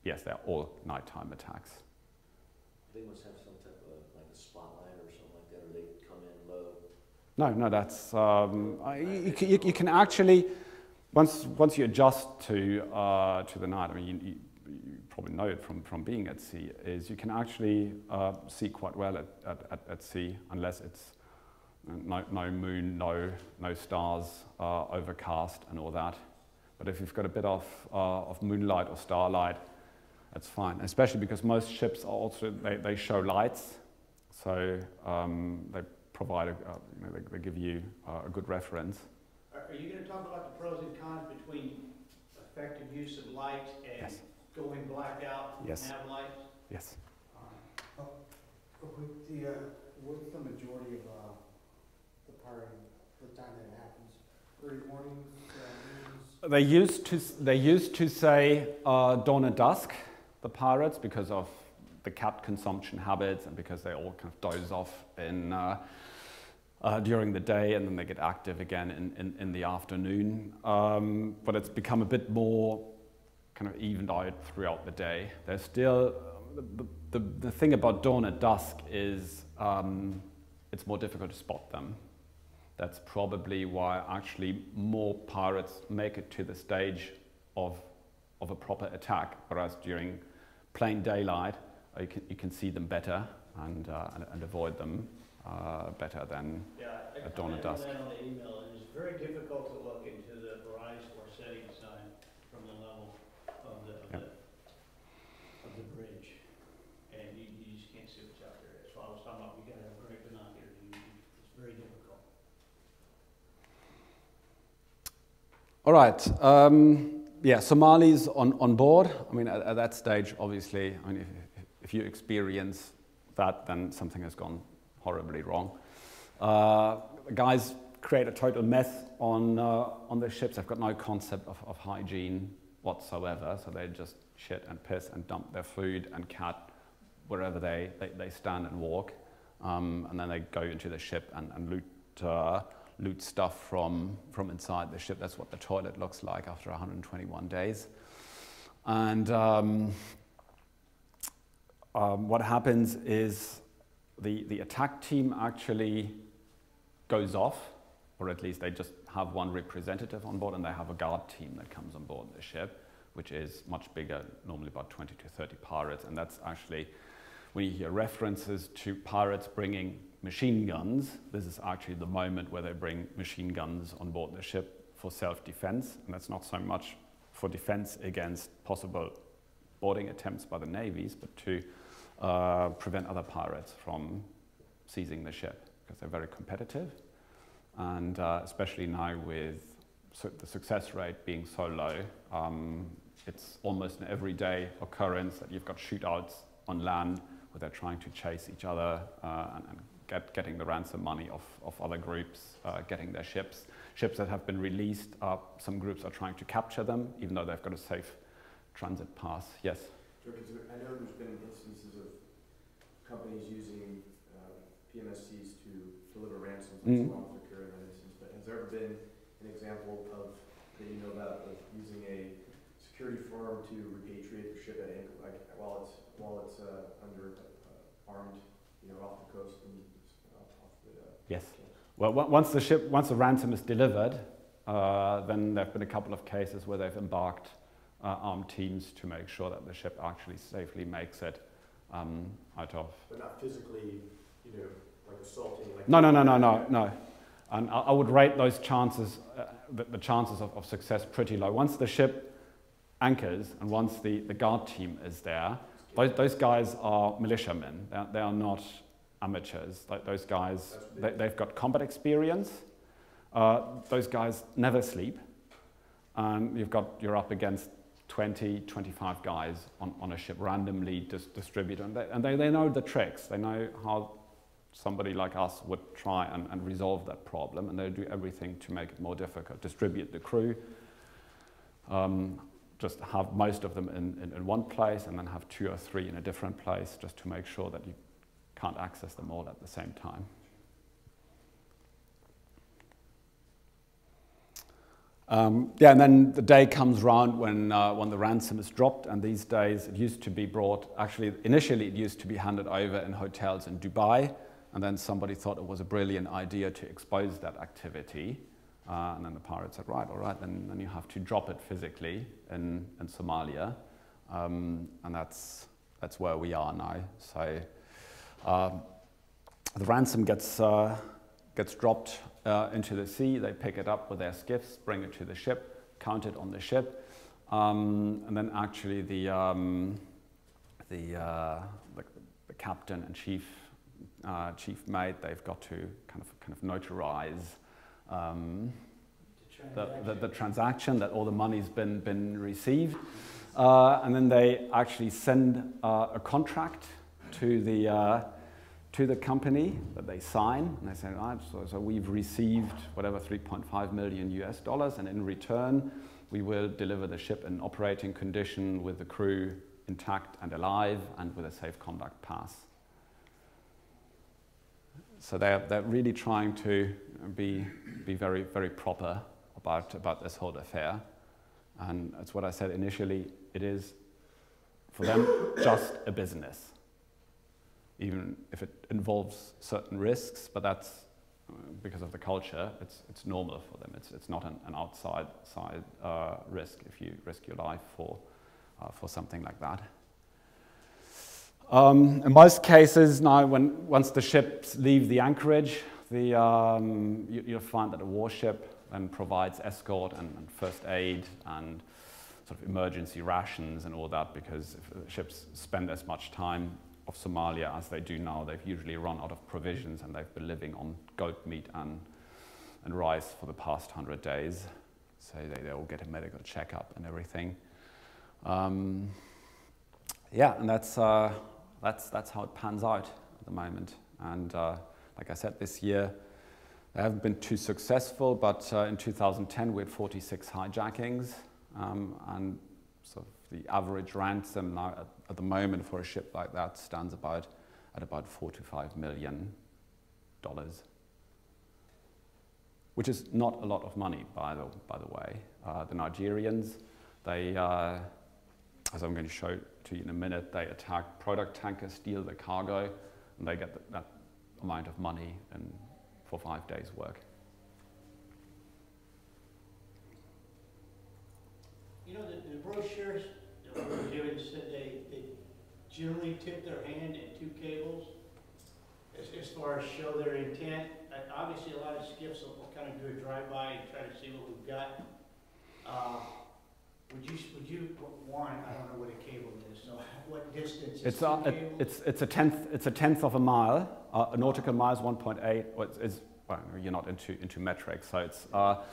they're all nighttime attacks. They must have some type of like a spotlight or something like that, or they come in low. No, that's you can actually once you adjust to the night. I mean, you probably know it from being at sea. Is you can actually see quite well at sea, unless it's no moon, no stars, overcast, and all that. But if you've got a bit of moonlight or starlight, that's fine. Especially because most ships are also they show lights, so they provide they give you a good reference. Are you going to talk about the pros and cons between effective use of light and going blackout and have lights? Yes. What's the majority of the pirating, the time that it happens? Early mornings, noons? They used to say dawn and dusk, the pirates, because of the cat consumption habits and because they all kind of doze off during the day, and then they get active again in the afternoon. But it's become a bit more kind of evened out throughout the day. There's still the thing about dawn and dusk is it's more difficult to spot them. That's probably why actually more pirates make it to the stage of a proper attack, whereas during plain daylight you can see them better and avoid them better than at dawn and dusk. On the email, it is very difficult to look into the horizon or setting sign from the level of the bridge, and you just can't see what's out there. That's why I was talking about we got to have great binoculars. It's very difficult. All right. yeah, Somalis on board. I mean, at that stage, obviously, I mean, if you experience that, then something has gone horribly wrong. The guys create a total mess on the ships. They've got no concept of hygiene whatsoever, so they just shit and piss and dump their food and cat wherever they stand and walk. And then they go into the ship and loot stuff from inside the ship. That's what the toilet looks like after 121 days. And what happens is the attack team actually goes off, or at least they just have one representative on board, and they have a guard team that comes on board the ship, which is much bigger, normally about 20 to 30 pirates. And that's actually, when you hear references to pirates bringing machine guns, this is actually the moment where they bring machine guns on board the ship for self-defense. And that's not so much for defense against possible boarding attempts by the navies, but to prevent other pirates from seizing the ship, because they're very competitive. And especially now with the success rate being so low, it's almost an everyday occurrence that you've got shootouts on land where they're trying to chase each other and getting the ransom money of other groups, getting their ships. Ships that have been released, some groups are trying to capture them, even though they've got a safe transit path. Yes? Sure, because I know there's been instances of companies using PMSCs to deliver ransoms, like Salon Secure in that instance, but has there ever been an example of, that you know about, of using a security firm to repatriate the ship at anchor, like while it's under armed, off the coast and off the yes. Well, once the ransom is delivered, then there have been a couple of cases where they've embarked armed teams to make sure that the ship actually safely makes it out of. But not physically, like assaulting. Like No. And I would rate those chances, the chances of success, pretty low. Once the ship anchors and once the guard team is there, those guys are militiamen. They are not amateurs. Those guys, they've got combat experience. Those guys never sleep. And you're up against 20, 25 guys on a ship, randomly distributed. And they know the tricks. They know how somebody like us would try and resolve that problem, and they do everything to make it more difficult. Distribute the crew, just have most of them in one place, and then have 2 or 3 in a different place, just to make sure that you can't access them all at the same time. And then the day comes round when the ransom is dropped, and these days it used to be brought, actually initially it used to be handed over in hotels in Dubai, and then somebody thought it was a brilliant idea to expose that activity, and then the pirates said, right, all right, then you have to drop it physically in Somalia, and that's where we are now. So the ransom gets dropped into the sea. They pick it up with their skiffs, bring it to the ship, count it on the ship, and then actually the captain and chief mate, they've got to kind of notarize the transaction, that all the money's been received, and then they actually send a contract to the company that they sign, and they say, right, so we've received whatever, $3.5 million, and in return we will deliver the ship in operating condition with the crew intact and alive and with a safe conduct pass. So they're really trying to be very, very proper about this whole affair, and that's what I said initially. It is for them just a business, even if it involves certain risks, but that's because of the culture. It's normal for them. It's not an outside risk if you risk your life for something like that. In most cases now, once the ships leave the anchorage, you'll find that a warship then provides escort and first aid and sort of emergency rations and all that, because if ships spend as much time off Somalia as they do now, they've usually run out of provisions, and they've been living on goat meat and rice for the past 100 days. So they all get a medical checkup and everything. Yeah, and that's how it pans out at the moment. And like I said, this year they haven't been too successful, but in 2010 we had 46 hijackings, and sort of the average ransom now at the moment for a ship like that stands at about $4 to $5 million, which is not a lot of money, by the way. The Nigerians, they, as I'm going to show to you in a minute, they attack product tankers, steal the cargo, and they get that amount of money for 5 days' work. You know, the brochures that were given said they generally tip their hand at 2 cables as far as show their intent. Obviously, a lot of skiffs will kind of do a drive-by and try to see what we've got. Would you one? I don't know what a cable is. So, what distance? It's a tenth of a mile. A nautical mile is 1.8. Well, you're not into metric, so it's about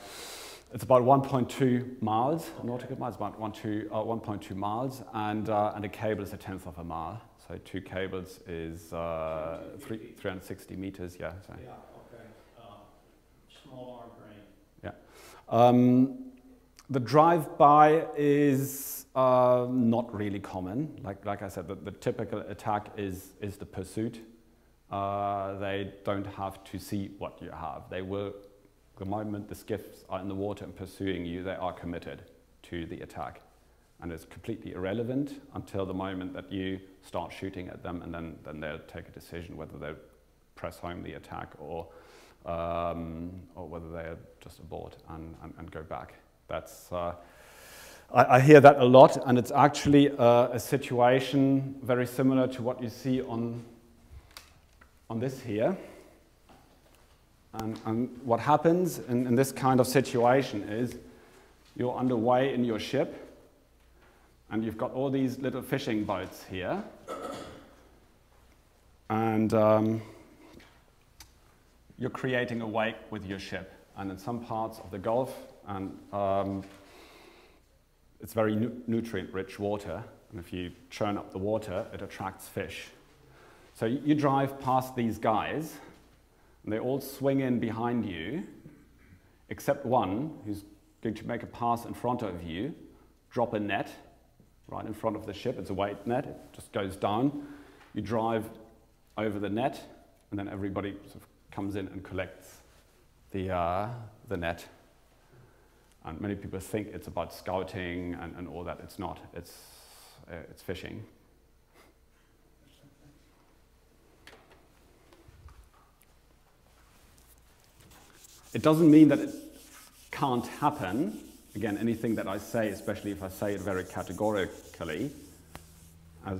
1.2 miles. A nautical mile is about 1.2 miles, and a cable is a tenth of a mile. So 2 cables is 360 meters. Yeah. So. Yeah. Okay. Small arm crane. Yeah. The drive-by is not really common. Like I said, the typical attack is the pursuit. They don't have to see what you have. They will, the moment the skiffs are in the water and pursuing you, they are committed to the attack. And it's completely irrelevant until the moment that you start shooting at them, and then they'll take a decision whether they press home the attack or whether they'll just abort and go back. That's, I hear that a lot, and it's actually a situation very similar to what you see on this here. And what happens in this kind of situation is you're underway in your ship, and you've got all these little fishing boats here, and you're creating a wake with your ship. And in some parts of the Gulf, and it's very nutrient-rich water, and if you churn up the water, it attracts fish. So you drive past these guys, and they all swing in behind you, except one who's going to make a pass in front of you, drop a net right in front of the ship. It's a weight net, it just goes down. You drive over the net, and then everybody sort of comes in and collects the net. And many people think it's about scouting and all that. It's not. It's fishing. It doesn't mean that it can't happen. Again, anything that I say, especially if I say it very categorically,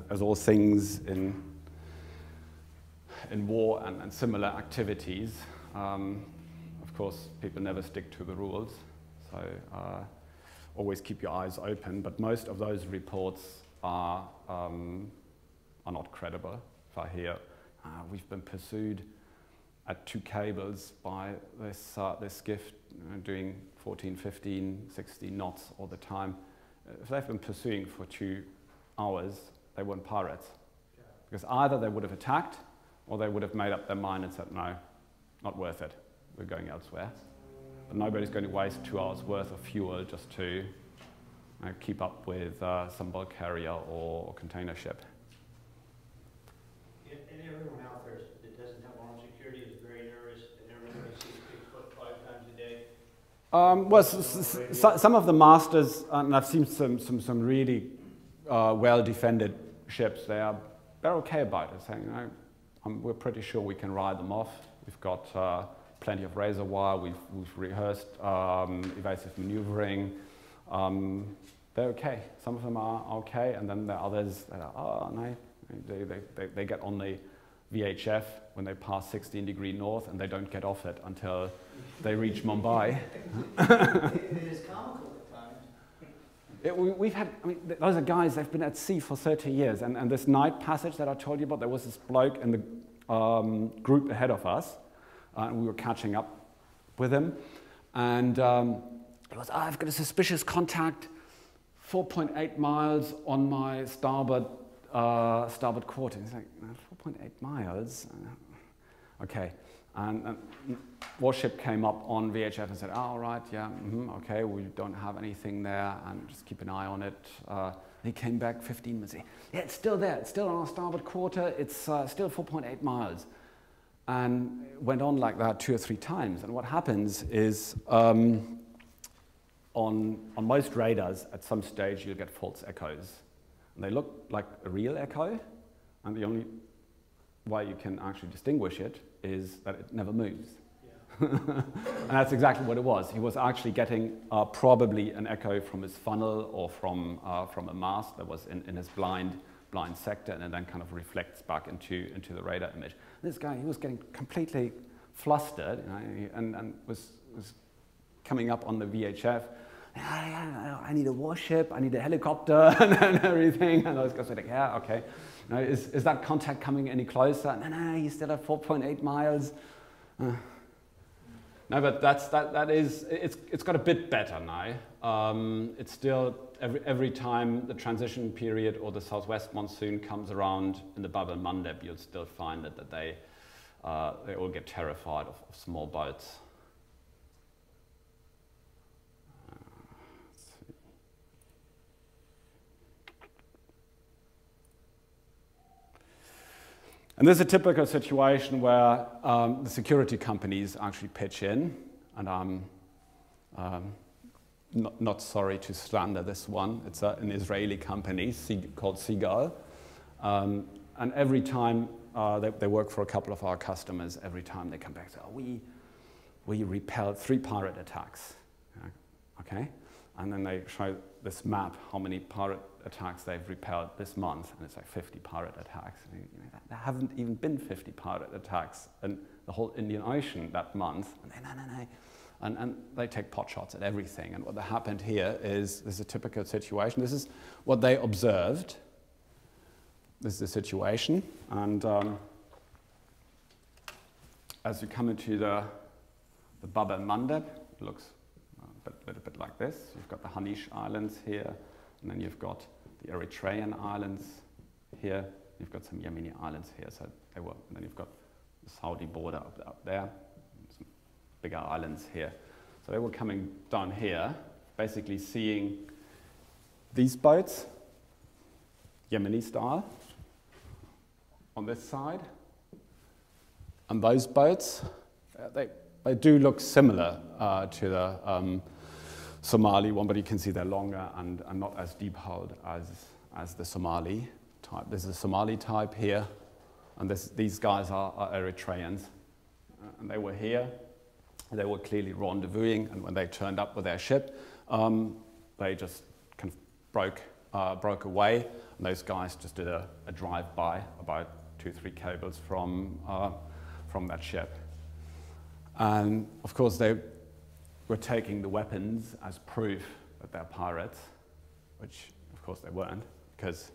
as all things in war and similar activities, of course, people never stick to the rules. So always keep your eyes open, but most of those reports are not credible. If I hear, we've been pursued at 2 cables by this skiff doing 14, 15, 16 knots all the time, if they've been pursuing for 2 hours, they weren't pirates. Yeah. Because either they would have attacked, or they would have made up their mind and said, no, not worth it, we're going elsewhere. But nobody's going to waste 2 hours worth of fuel just to keep up with some bulk carrier or container ship. Yeah, and everyone out there that doesn't have armed security is very nervous, and everyone sees Bigfoot 5 times a day. Well, some of the masters, and I've seen some really well-defended ships, they're okay about it, saying, we're pretty sure we can ride them off. We've got plenty of razor wire, we've rehearsed evasive maneuvering. They're okay. Some of them are okay, and then there are others that are, no. They get on the VHF when they pass 16° north, and they don't get off it until they reach Mumbai. It is comical at times. We've had, those are guys, they've been at sea for 30 years, and this night passage that I told you about, there was this bloke in the group ahead of us, and we were catching up with him, and He goes, I've got a suspicious contact 4.8 miles on my starboard quarter. He's like, 4.8 miles? Okay. And warship came up on VHF and said, all right, yeah, okay, we don't have anything there, and just keep an eye on it. He came back 15 minutes. Yeah, it's still there. It's still on our starboard quarter. It's still 4.8 miles. And it went on like that 2 or 3 times. And what happens is on most radars, at some stage, you'll get false echoes. And they look like a real echo, and the only way you can actually distinguish it is that it never moves. Yeah. And that's exactly what it was. He was actually getting probably an echo from his funnel or from a mast that was in his blind sector, and it then kind of reflects back into the radar image. This guy, he was getting completely flustered, you know, and was coming up on the VHF. I need a warship, I need a helicopter, and everything. And I was like, yeah, okay. Now, is that contact coming any closer? No, he's still at 4.8 miles. No, but it's got a bit better now. It's still, every time the transition period or the southwest monsoon comes around in the Bab el-Mandeb, you'll still find that they all get terrified of small boats. And this is a typical situation where the security companies actually pitch in, and I'm not sorry to slander this one. It's an Israeli company called Skye, and every time they work for a couple of our customers, every time they come back, say, oh, we repelled 3 pirate attacks, okay? And then they show this map, how many pirate attacks they've repelled this month, and it's like 50 pirate attacks. And, you know, there haven't even been 50 pirate attacks in the whole Indian Ocean that month. And no. And they take pot shots at everything. And what happened here is, this is a typical situation. This is what they observed. This is the situation. And as you come into the Bab el-Mandeb, it looks a little bit like this. You've got the Hanish Islands here, and then you've got the Eritrean islands here. You've got some Yemeni islands here. So and then you've got the Saudi border up there, and some bigger islands here. So they were coming down here, basically seeing these boats, Yemeni style, on this side, and those boats, they do look similar to the Somali one, but you can see they're longer and not as deep-hulled as the Somali type. This is a Somali type here, and these guys are Eritreans. And they were here. They were clearly rendezvousing, and when they turned up with their ship, they just kind of broke away, and those guys just did a drive-by about 2-3 cables from that ship. And of course, they were taking the weapons as proof that they're pirates, which of course they weren't, because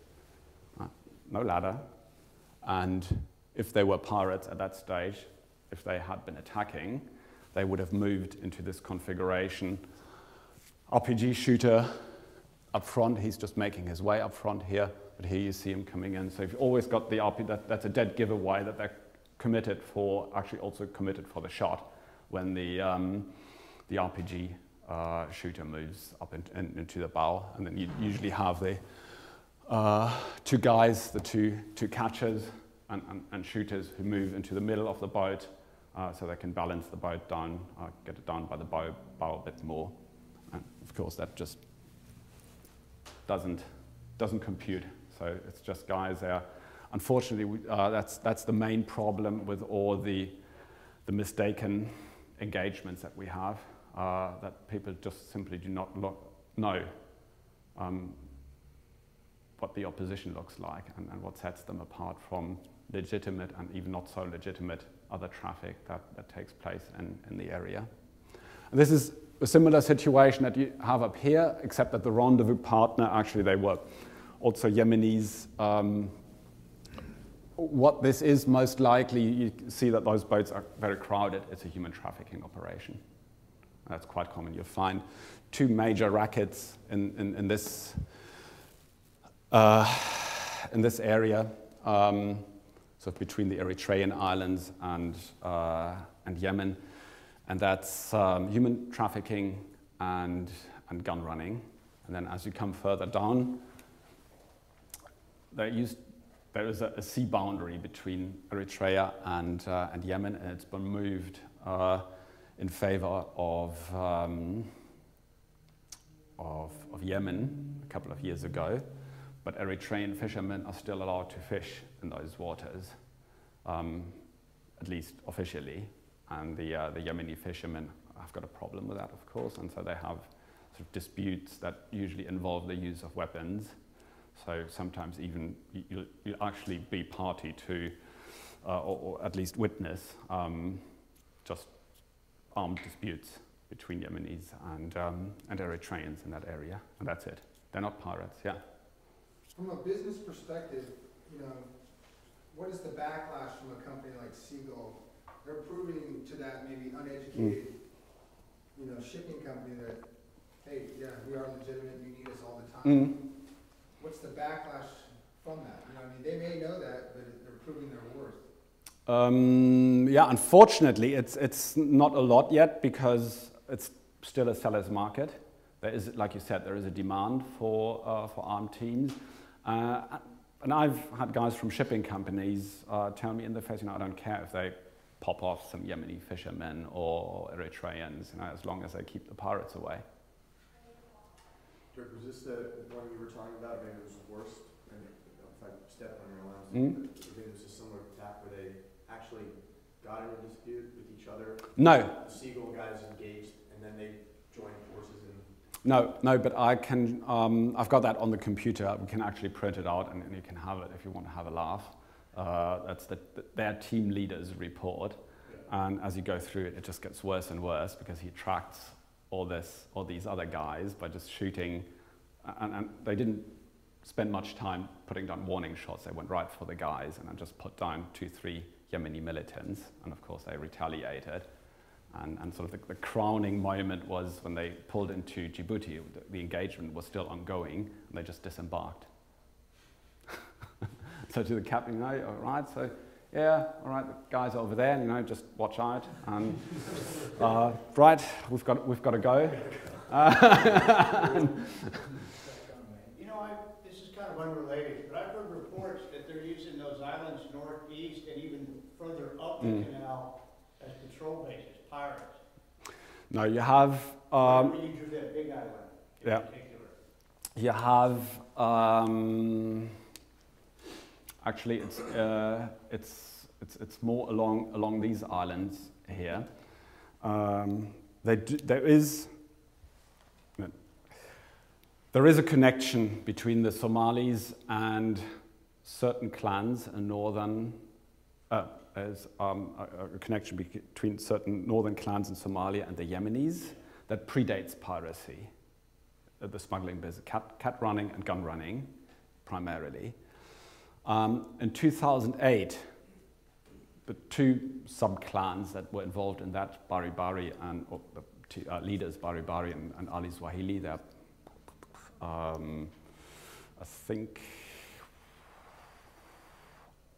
no ladder. And if they were pirates at that stage, if they had been attacking, they would have moved into this configuration. RPG shooter up front, he's just making his way up front here, but here you see him coming in. So you've always got the RPG, that's a dead giveaway that they're committed for, actually also committed for the shot when the RPG shooter moves up into the bow, and then you usually have the 2 guys, the two catchers and shooters who move into the middle of the boat so they can balance the boat down, get it down by the bow a bit more. And of course that just doesn't compute. So it's just guys there. Unfortunately, that's the main problem with all the mistaken engagements that we have, that people just simply do not know what the opposition looks like and what sets them apart from legitimate and even not so legitimate other traffic that takes place in the area. And this is a similar situation that you have up here, except that the rendezvous partner, actually they were also Yemenis. What this is most likely, you see that those boats are very crowded. It's a human trafficking operation. That's quite common. You'll find two major rackets in this area, so between the Eritrean islands and Yemen, and that's human trafficking and gun running. And then as you come further down, there is a sea boundary between Eritrea and Yemen, and it's been moved in favor of Yemen a couple of years ago. But Eritrean fishermen are still allowed to fish in those waters, at least officially. And the Yemeni fishermen have got a problem with that, of course, and so they have sort of disputes that usually involve the use of weapons. So sometimes even you'll actually be party to, or at least witness, just armed disputes between Yemenis and Eritreans in that area, and that's it. They're not pirates, yeah. From a business perspective, you know, what is the backlash from a company like Seagull? They're proving to that maybe uneducated, you know, shipping company that, hey, yeah, we are legitimate, you need us all the time. What's the backlash from that? You know, I mean, they may know that, but they're proving their worth. Yeah, unfortunately, it's not a lot yet because it's still a seller's market. There is, like you said, there is a demand for armed teams. And I've had guys from shipping companies tell me in the face, you know, I don't care if they pop off some Yemeni fishermen or Eritreans, you know, as long as they keep the pirates away. Dirk, was this the one you were talking about? Maybe it was worse. And if I step on your lines, I think it was a similar attack where they actually got in a dispute with each other. No. The Seagull guys engaged, and then they joined forces. No, but I can. I've got that on the computer. We can actually print it out, and you can have it if you want to have a laugh. That's their team leader's report, and as you go through it, it just gets worse and worse because he tracks all these other guys by just shooting, and they didn't spend much time putting down warning shots. They went right for the guys and then just put down 2-3 Yemeni militants, and of course they retaliated. And sort of the crowning moment was when they pulled into Djibouti. The engagement was still ongoing, and they just disembarked. So to the captain, you know, all right, so yeah, all right, the guys over there, you know, just watch out. And right, we've got to go. You know, this is kind of unrelated, but I've heard reports that they're using those islands northeast and even further up the canal as patrol bases. Pirates. No, you have. You drew that big island in particular. You have. Actually, it's more along these islands here. There is a connection between the Somalis and certain clans in northern. There's a connection between certain northern clans in Somalia and the Yemenis that predates piracy, the smuggling business, cat running and gun running, primarily. In 2008, the two sub-clans that were involved in that, Bari Bari and the two, leaders, Bari Bari and Ali Swahili, they're, I think,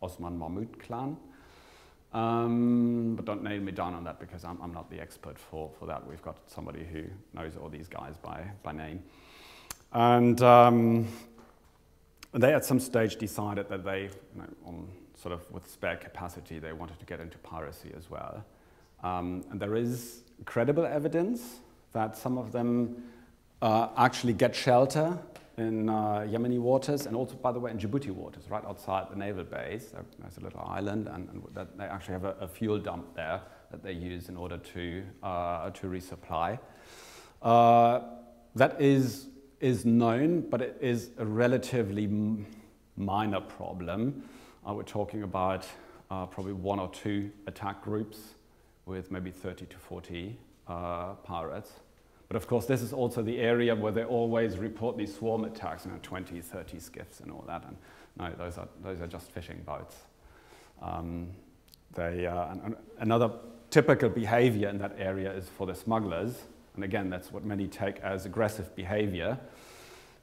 Osman Mahmoud clan. But don't nail me down on that because I'm not the expert for that. We've got somebody who knows all these guys by name. And they at some stage decided that they, you know, sort of with spare capacity, they wanted to get into piracy as well. And there is credible evidence that some of them actually get shelter in Yemeni waters, and also, by the way, in Djibouti waters, right outside the naval base. There's a little island, and that they actually have a fuel dump there that they use in order to resupply. That is known, but it is a relatively minor problem. We're talking about probably 1 or 2 attack groups with maybe 30 to 40 pirates. But of course, this is also the area where they always report these swarm attacks, you know, 20, 30 skiffs and all that. And no, those are just fishing boats. Another typical behavior in that area is for the smugglers and again, that's what many take as aggressive behavior,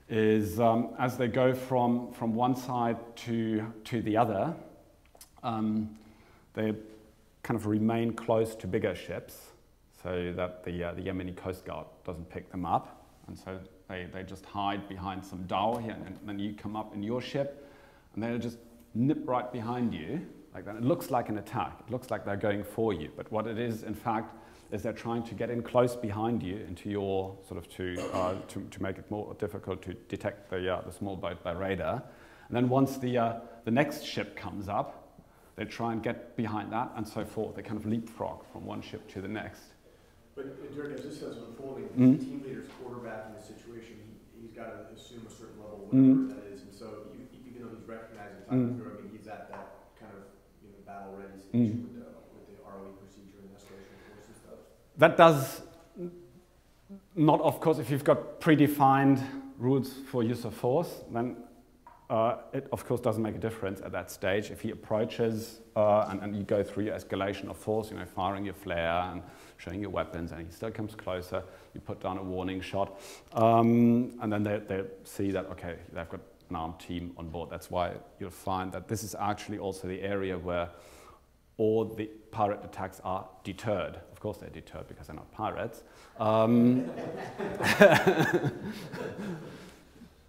is as they go from one side to the other, they kind of remain close to bigger ships so that the Yemeni Coast Guard doesn't pick them up. And so they just hide behind some dhow here, and then you come up in your ship, and they'll just nip right behind you like that. It looks like an attack. It looks like they're going for you. But what it is, in fact, is they're trying to get in close behind you into your sort of to make it more difficult to detect the small boat by radar. And then once the next ship comes up, they try and get behind that and so forth. They kind of leapfrog from one ship to the next. But Dirk, as this is unfolding, the team leader's quarterbacking the situation. He's got to assume a certain level, whatever that is. And so even though he's recognizing time through, I mean, he's at that kind of battle ready stage with the ROE procedure and escalation force and stuff. That does not, of course, if you've got predefined rules for use of force, then it, of course, doesn't make a difference at that stage. If he approaches and you go through your escalation of force, firing your flare and showing your weapons, and he still comes closer, you put down a warning shot, and then they see that, okay, they've got an armed team on board. That's why you'll find that this is actually also the area where all the pirate attacks are deterred. Of course they're deterred because they're not pirates.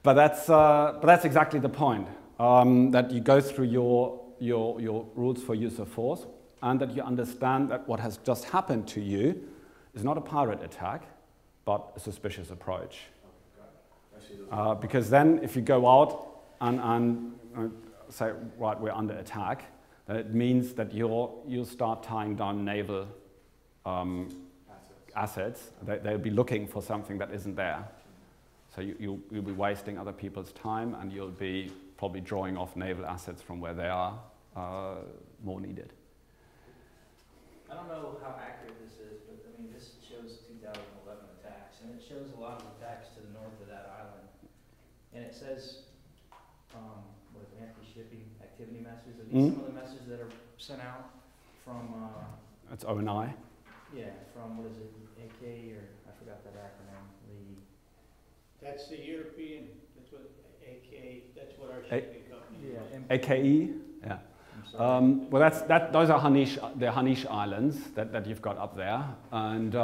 But that's exactly the point, that you go through your rules for use of force, and that you understand that what has just happened to you is not a pirate attack, but a suspicious approach. Because then if you go out and say, right, we're under attack, then it means that you'll start tying down naval assets. They'll be looking for something that isn't there. So you'll be wasting other people's time, and you'll be probably drawing off naval assets from where they are more needed. I don't know how accurate this is, but I mean, this shows 2011 attacks, and it shows a lot of attacks to the north of that island. And it says, what is it, anti-shipping activity messages? Are these some of the messages that are sent out from... That's O&I. Yeah, from, what is it, AK, or I forgot that acronym. That's the European, that's what AK, that's what our shipping company is. AKE? Yeah. Well, those are the Hanish Islands that you've got up there, and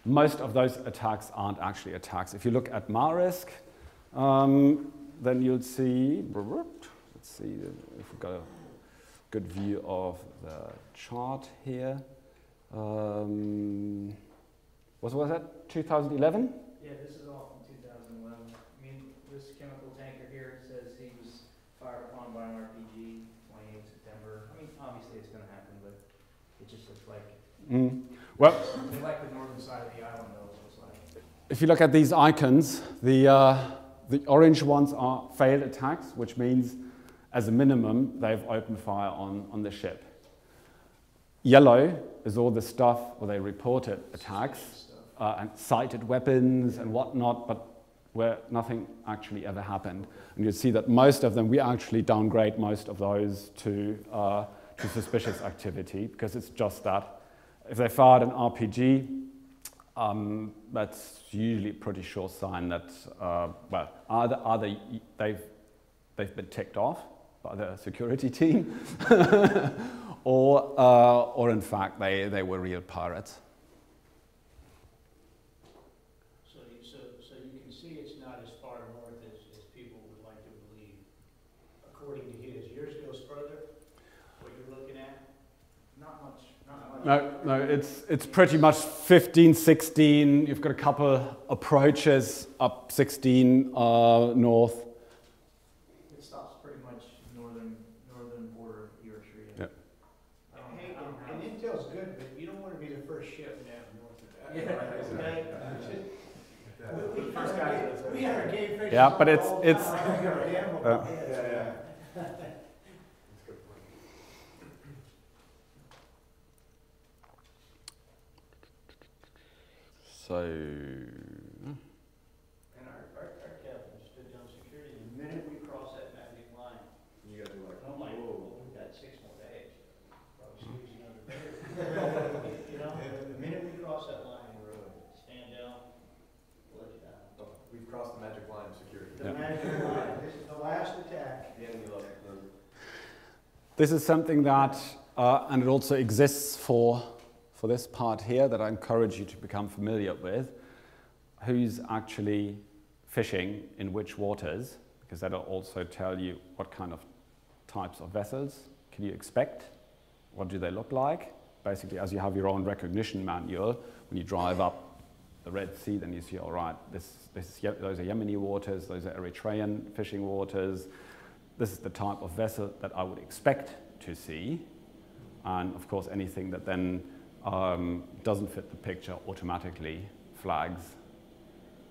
most of those attacks aren't actually attacks. If you look at Marisk, then you'll see, let's see if we've got a good view of the chart here. What was that, 2011? Yeah, this is all from 2011. I mean, this chemical tanker here says he was fired upon by an RPG, 28 September. I mean, obviously it's going to happen, but it just looks like... Well, they like the northern side of the island, though, it looks like. If you look at these icons, the orange ones are failed attacks, which means, as a minimum, they've opened fire on the ship. Yellow is all the stuff where they reported attacks and cited weapons and whatnot, but where nothing actually ever happened. And you'll see that most of them, we actually downgrade most of those to suspicious activity, because it's just that. If they fired an RPG, that's usually a pretty sure sign that, well, either they've been ticked off by the security team, or in fact they were real pirates. So you can see it's not as far north as people would like to believe. According to his, yours goes further. What you're looking at? Not much. No, it's pretty much 15, 16. You've got a couple approaches up 16 north. It stops pretty much northern border of Yorkshire. Yeah. Hey, and intel's good, but you don't want to be the first ship now north of that. Yeah. We had our game fish. Yeah, but it's so. And our captain stood down security. The minute we cross that magic line, You gotta be like, I'm like, whoa. we've got 6 more days. Probably squeeze another day. You know, the minute we cross that line, we're standing crossed the magic line of security. The magic line, this is the last attack. The enemy level. This is something that, and it also exists for this part here that I encourage you to become familiar with, who's actually fishing in which waters, because that'll also tell you what kind of types of vessels can you expect, what do they look like. Basically, as you have your own recognition manual, when you drive up the Red Sea, then you see, all right, those are Yemeni waters, those are Eritrean fishing waters. This is the type of vessel that I would expect to see. And of course, anything that then doesn't fit the picture automatically flags.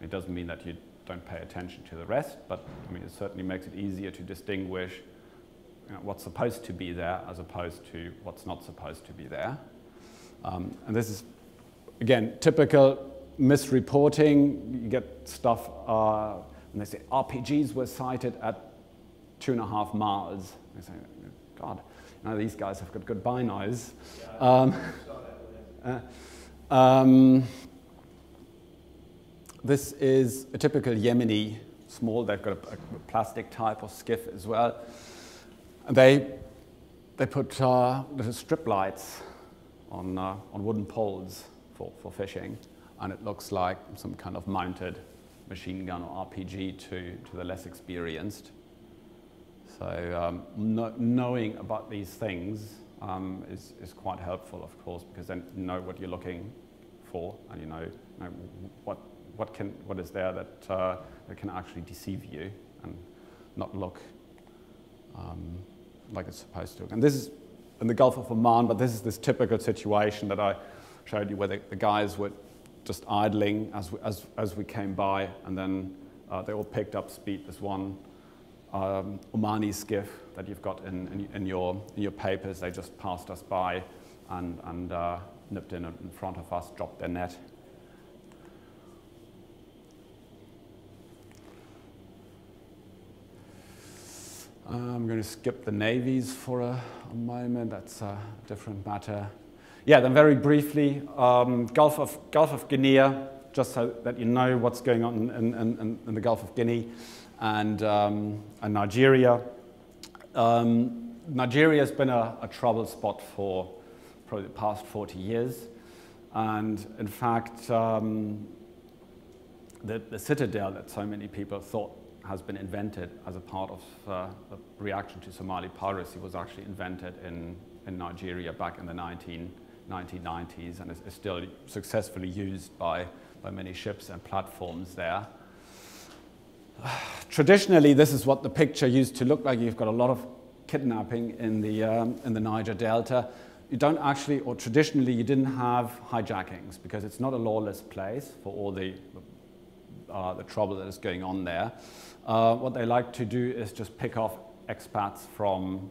It doesn't mean that you don't pay attention to the rest, but I mean, it certainly makes it easier to distinguish what's supposed to be there as opposed to what's not supposed to be there. And this is, again, typical misreporting. You get stuff, and they say RPGs were sighted at 2.5 miles. They say, God, these guys have got good binos. This is a typical Yemeni small. They've got a plastic type of skiff as well. And they put little strip lights on wooden poles for fishing, and it looks like some kind of mounted machine gun or RPG to the less experienced. So knowing about these things is quite helpful, of course, because then you know what you're looking for, and you know what is there that can actually deceive you and not look like it's supposed to. And this is in the Gulf of Oman, but this is this typical situation that I showed you, where the guys were just idling as we came by, and then they all picked up speed. This one Omani skiff that you've got in your papers, they just passed us by and nipped in front of us, dropped their net. I'm going to skip the navies for a moment. That's a different matter. Yeah, then very briefly, Gulf of Guinea, just so that you know what's going on in the Gulf of Guinea, and Nigeria. Nigeria has been a trouble spot for probably the past 40 years. And in fact, the citadel that so many people thought has been invented as a part of a reaction to Somali piracy was actually invented in Nigeria back in the 1990s, and is still successfully used by many ships and platforms there. Traditionally, this is what the picture used to look like. You've got a lot of kidnapping in the Niger Delta. You don't actually, or traditionally, you didn't have hijackings because it's not a lawless place for all the trouble that is going on there. What they like to do is just pick off expats from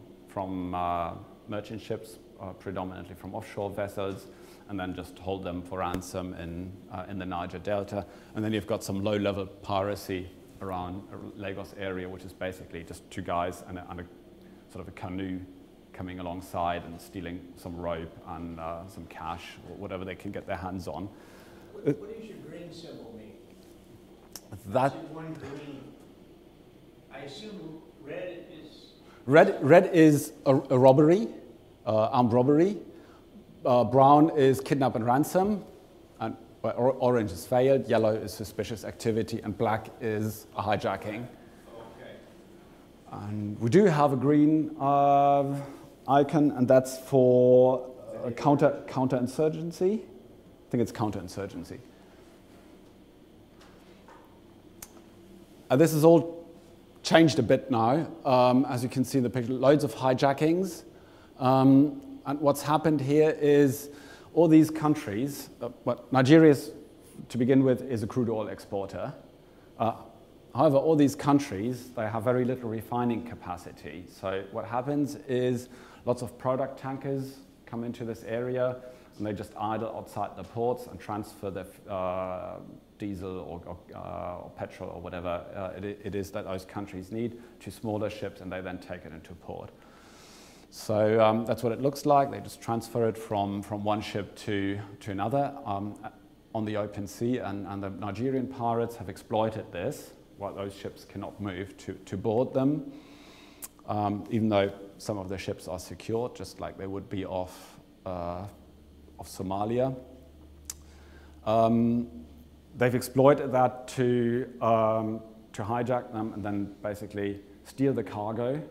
merchant ships, predominantly from offshore vessels, and then just hold them for ransom in the Niger Delta. And then you've got some low-level piracy around Lagos area, which is basically just two guys and a sort of a canoe coming alongside and stealing some rope and some cash or whatever they can get their hands on. What does your green symbol mean? That Is it one green? I assume red is... Red is a robbery, armed robbery. Brown is kidnap and ransom. And orange is failed, yellow is suspicious activity, and black is a hijacking. Okay. And we do have a green icon, and that's for counterinsurgency. I think it's counterinsurgency. This is all changed a bit now. As you can see in the picture, loads of hijackings. And what's happened here is all these countries, Nigeria, to begin with, is a crude oil exporter. However, all these countries, they have very little refining capacity. So what happens is lots of product tankers come into this area, and they just idle outside the ports and transfer the diesel or petrol or whatever it is that those countries need to smaller ships, and they then take it into port. So that's what it looks like. They just transfer it from one ship to another. on the open sea, and the Nigerian pirates have exploited this, while those ships cannot move to board them, even though some of the ships are secured, just like they would be off Somalia. They've exploited that to hijack them and then basically steal the cargo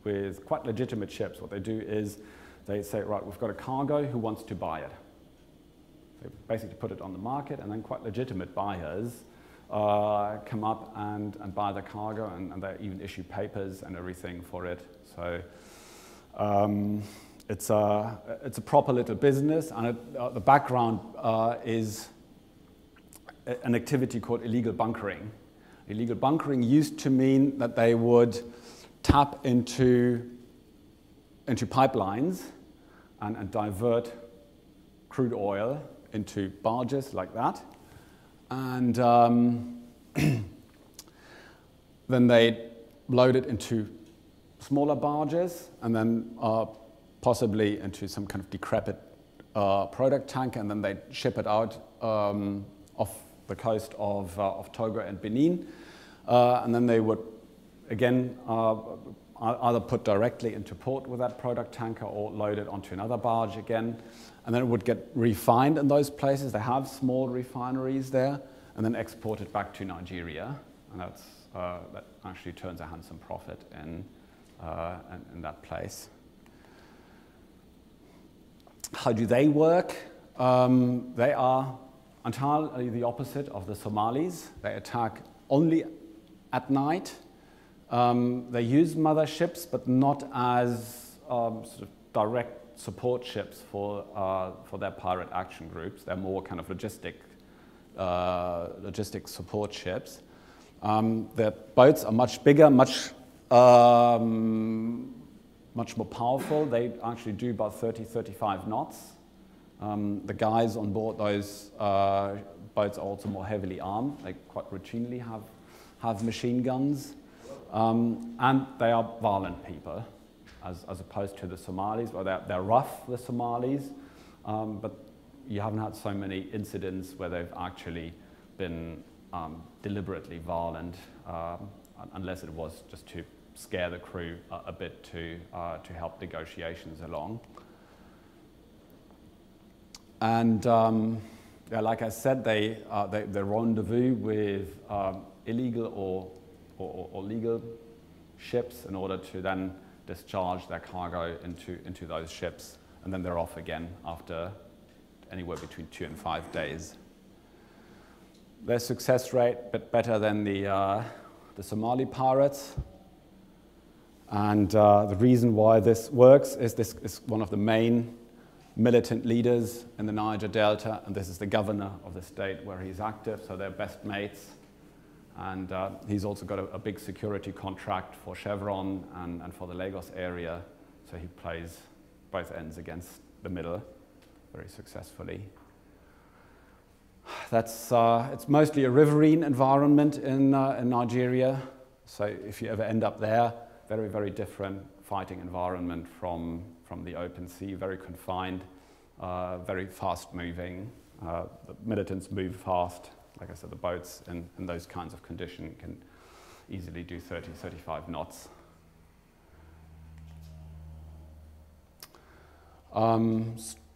with quite legitimate ships. What they do is they say, right, we've got a cargo, who wants to buy it? They basically put it on the market, and then quite legitimate buyers come up and buy the cargo, and they even issue papers and everything for it. So it's a proper little business, and the background is an activity called illegal bunkering. Illegal bunkering used to mean that they would tap into pipelines and divert crude oil into barges like that. And then they load it into smaller barges and then possibly into some kind of decrepit product tank, and then they ship it out off the coast of Togo and Benin. And then they would, again, either put directly into port with that product tanker or load it onto another barge again. And then it would get refined in those places. They have small refineries there, and then exported back to Nigeria. And that actually turns a handsome profit in that place. How do they work? They are entirely the opposite of the Somalis. They attack only at night. They use mother ships, but not as sort of direct support ships for their pirate action groups. They're more kind of logistic support ships. Their boats are much bigger, much more powerful. They actually do about 30-35 knots. The guys on board those boats are also more heavily armed. They quite routinely have machine guns. And they are violent people, as opposed to the Somalis. Well, they're rough, the Somalis, but you haven't had so many incidents where they've actually been deliberately violent, unless it was just to scare the crew a bit to help negotiations along. And yeah, like I said, they rendezvous with illegal or legal ships in order to then discharge their cargo into those ships, and then they're off again after anywhere between 2 and 5 days. Their success rate a bit better than the Somali pirates, and the reason why this works is this is one of the main militant leaders in the Niger Delta, and this is the governor of the state where he's active, so they're best mates. And he's also got a big security contract for Chevron and for the Lagos area, so he plays both ends against the middle very successfully. That's it's mostly a riverine environment in Nigeria, so if you ever end up there, very, very different fighting environment from the open sea, very confined, very fast moving. The militants move fast. Like I said, the boats in those kinds of conditions can easily do 30-35 knots.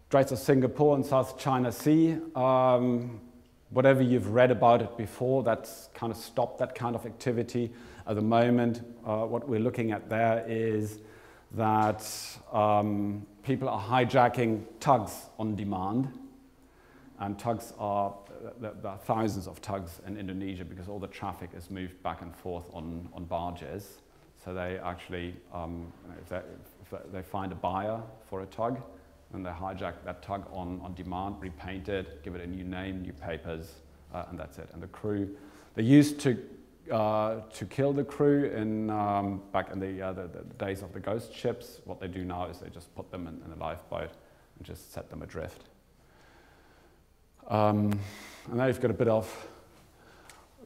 Straits of Singapore and South China Sea, whatever you've read about it before, that's kind of stopped that kind of activity. At the moment, what we're looking at there is that people are hijacking tugs on demand. And tugs are, there are thousands of tugs in Indonesia because all the traffic is moved back and forth on barges. So they actually, if they find a buyer for a tug, then they hijack that tug on demand, repaint it, give it a new name, new papers, and that's it. And the crew, they used to kill the crew back in the days of the ghost ships. What they do now is they just put them in a lifeboat and just set them adrift. And now you've got a bit of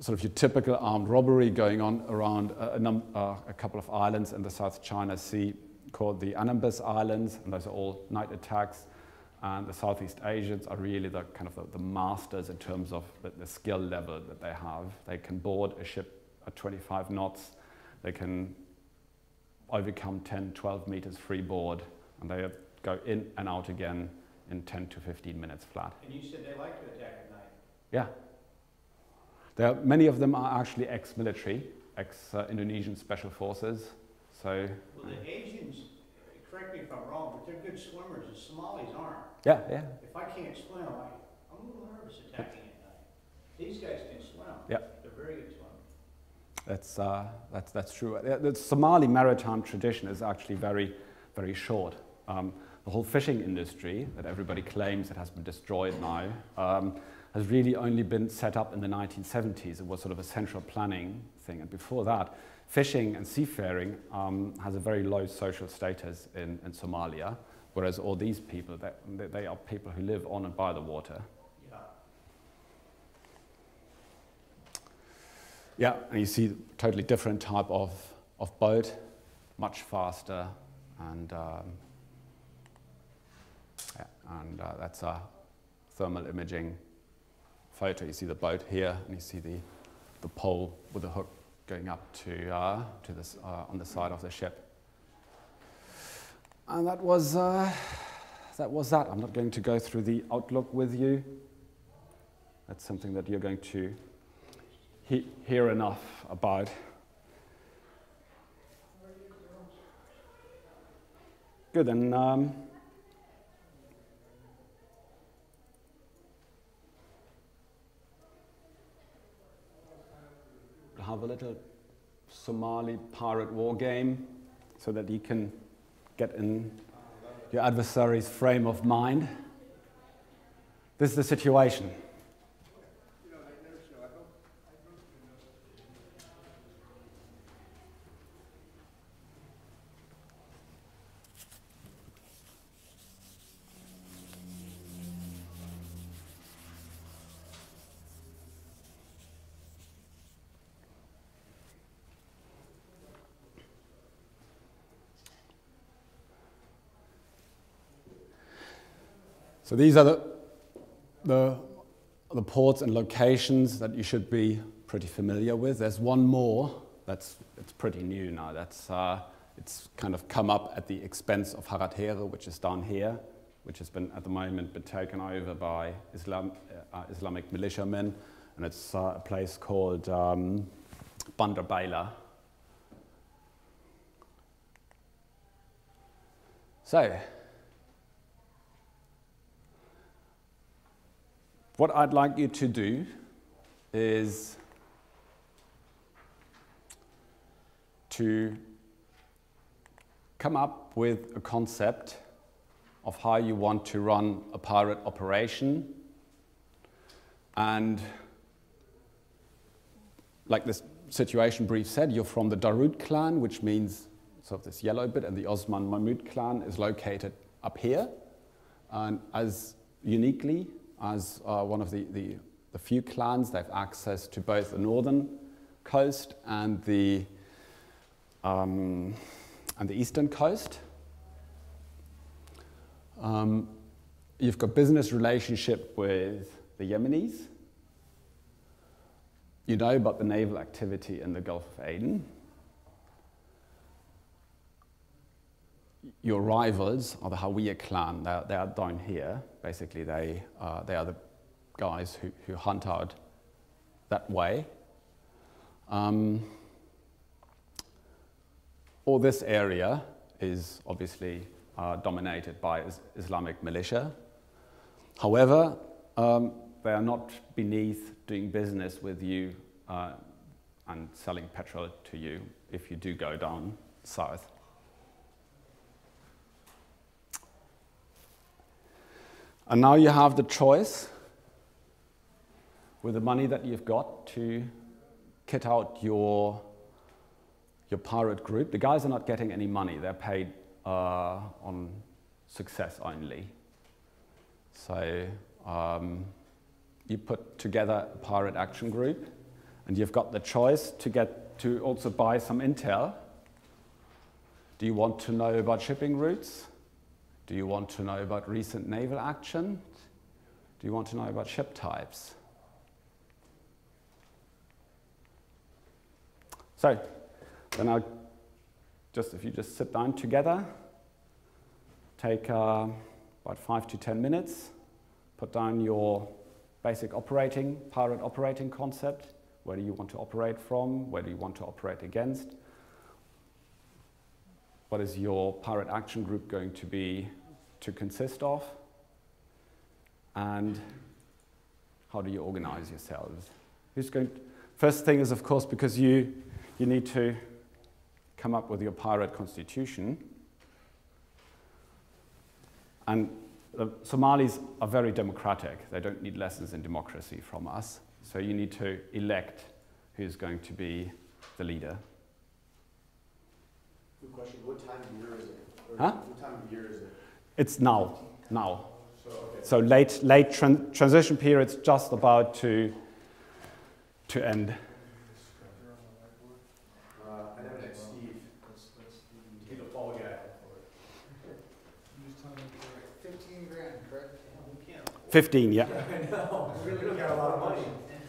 sort of your typical armed robbery going on around a couple of islands in the South China Sea called the Anambas Islands, and those are all night attacks. and the Southeast Asians are really the kind of the masters in terms of the skill level that they have. They can board a ship at 25 knots. They can overcome 10, 12 meters freeboard, and they go in and out again in 10 to 15 minutes flat. And you said they like to attack at night. Yeah. Many of them are actually ex-military, ex-Indonesian special forces. So. Well, the Asians, correct me if I'm wrong, but they're good swimmers. The Somalis aren't. Yeah. If I can't swim, I'm a little nervous attacking at night. These guys can swim. Yeah. They're very good swimmers. That's true. The Somali maritime tradition is actually very, very short. The whole fishing industry that everybody claims it has been destroyed now has really only been set up in the 1970s. It was sort of a central planning thing. And before that, fishing and seafaring has a very low social status in Somalia, whereas all these people, they are people who live on and by the water. Yeah, and you see totally different type of boat, much faster, and that's a thermal imaging photo. You see the boat here, and you see the pole with the hook going up to this on the side of the ship. And that was that. I'm not going to go through the outlook with you. That's something that you're going to hear enough about. Good, and I'll have a little Somali pirate war game so that you can get in your adversary's frame of mind. This is the situation. So these are the ports and locations that you should be pretty familiar with. There's one more it's pretty new now. It's kind of come up at the expense of Haratere, which is down here, which has been at the moment been taken over by Islamic militiamen, and it's a place called Bandar Baila. So. What I'd like you to do is to come up with a concept of how you want to run a pirate operation, and like this situation brief said, you're from the Darude clan, which means sort of this yellow bit, and the Osman Mahmud clan is located up here, and as uniquely as one of the few clans, they have access to both the northern coast and the eastern coast. You've got business relationship with the Yemenis. You know about the naval activity in the Gulf of Aden. Your rivals are the Hawiye clan. They are down here. Basically, they are the guys who hunt out that way. All this area is obviously dominated by Islamic militia. However, they are not beneath doing business with you and selling petrol to you if you do go down south. And now you have the choice, with the money that you've got, to kit out your pirate group. The guys are not getting any money. They're paid on success only. So you put together a pirate action group, and you've got the choice to also buy some intel. Do you want to know about shipping routes? Do you want to know about recent naval action? Do you want to know about ship types? So, then if you just sit down together, take about 5 to 10 minutes, put down your basic pirate operating concept. Where do you want to operate from? Where do you want to operate against? What is your pirate action group going to consist of? And how do you organize yourselves? First thing is, of course, because you need to come up with your pirate constitution. And the Somalis are very democratic. They don't need lessons in democracy from us. So you need to elect who's going to be the leader. Good question. What time of year is it? Huh? What time of year is it? It's now. So, So okay. late transition period's just about to end. I know that Steve. He's a fall guy. 15 grand, correct? 15, yeah. I know. We really got a lot of money.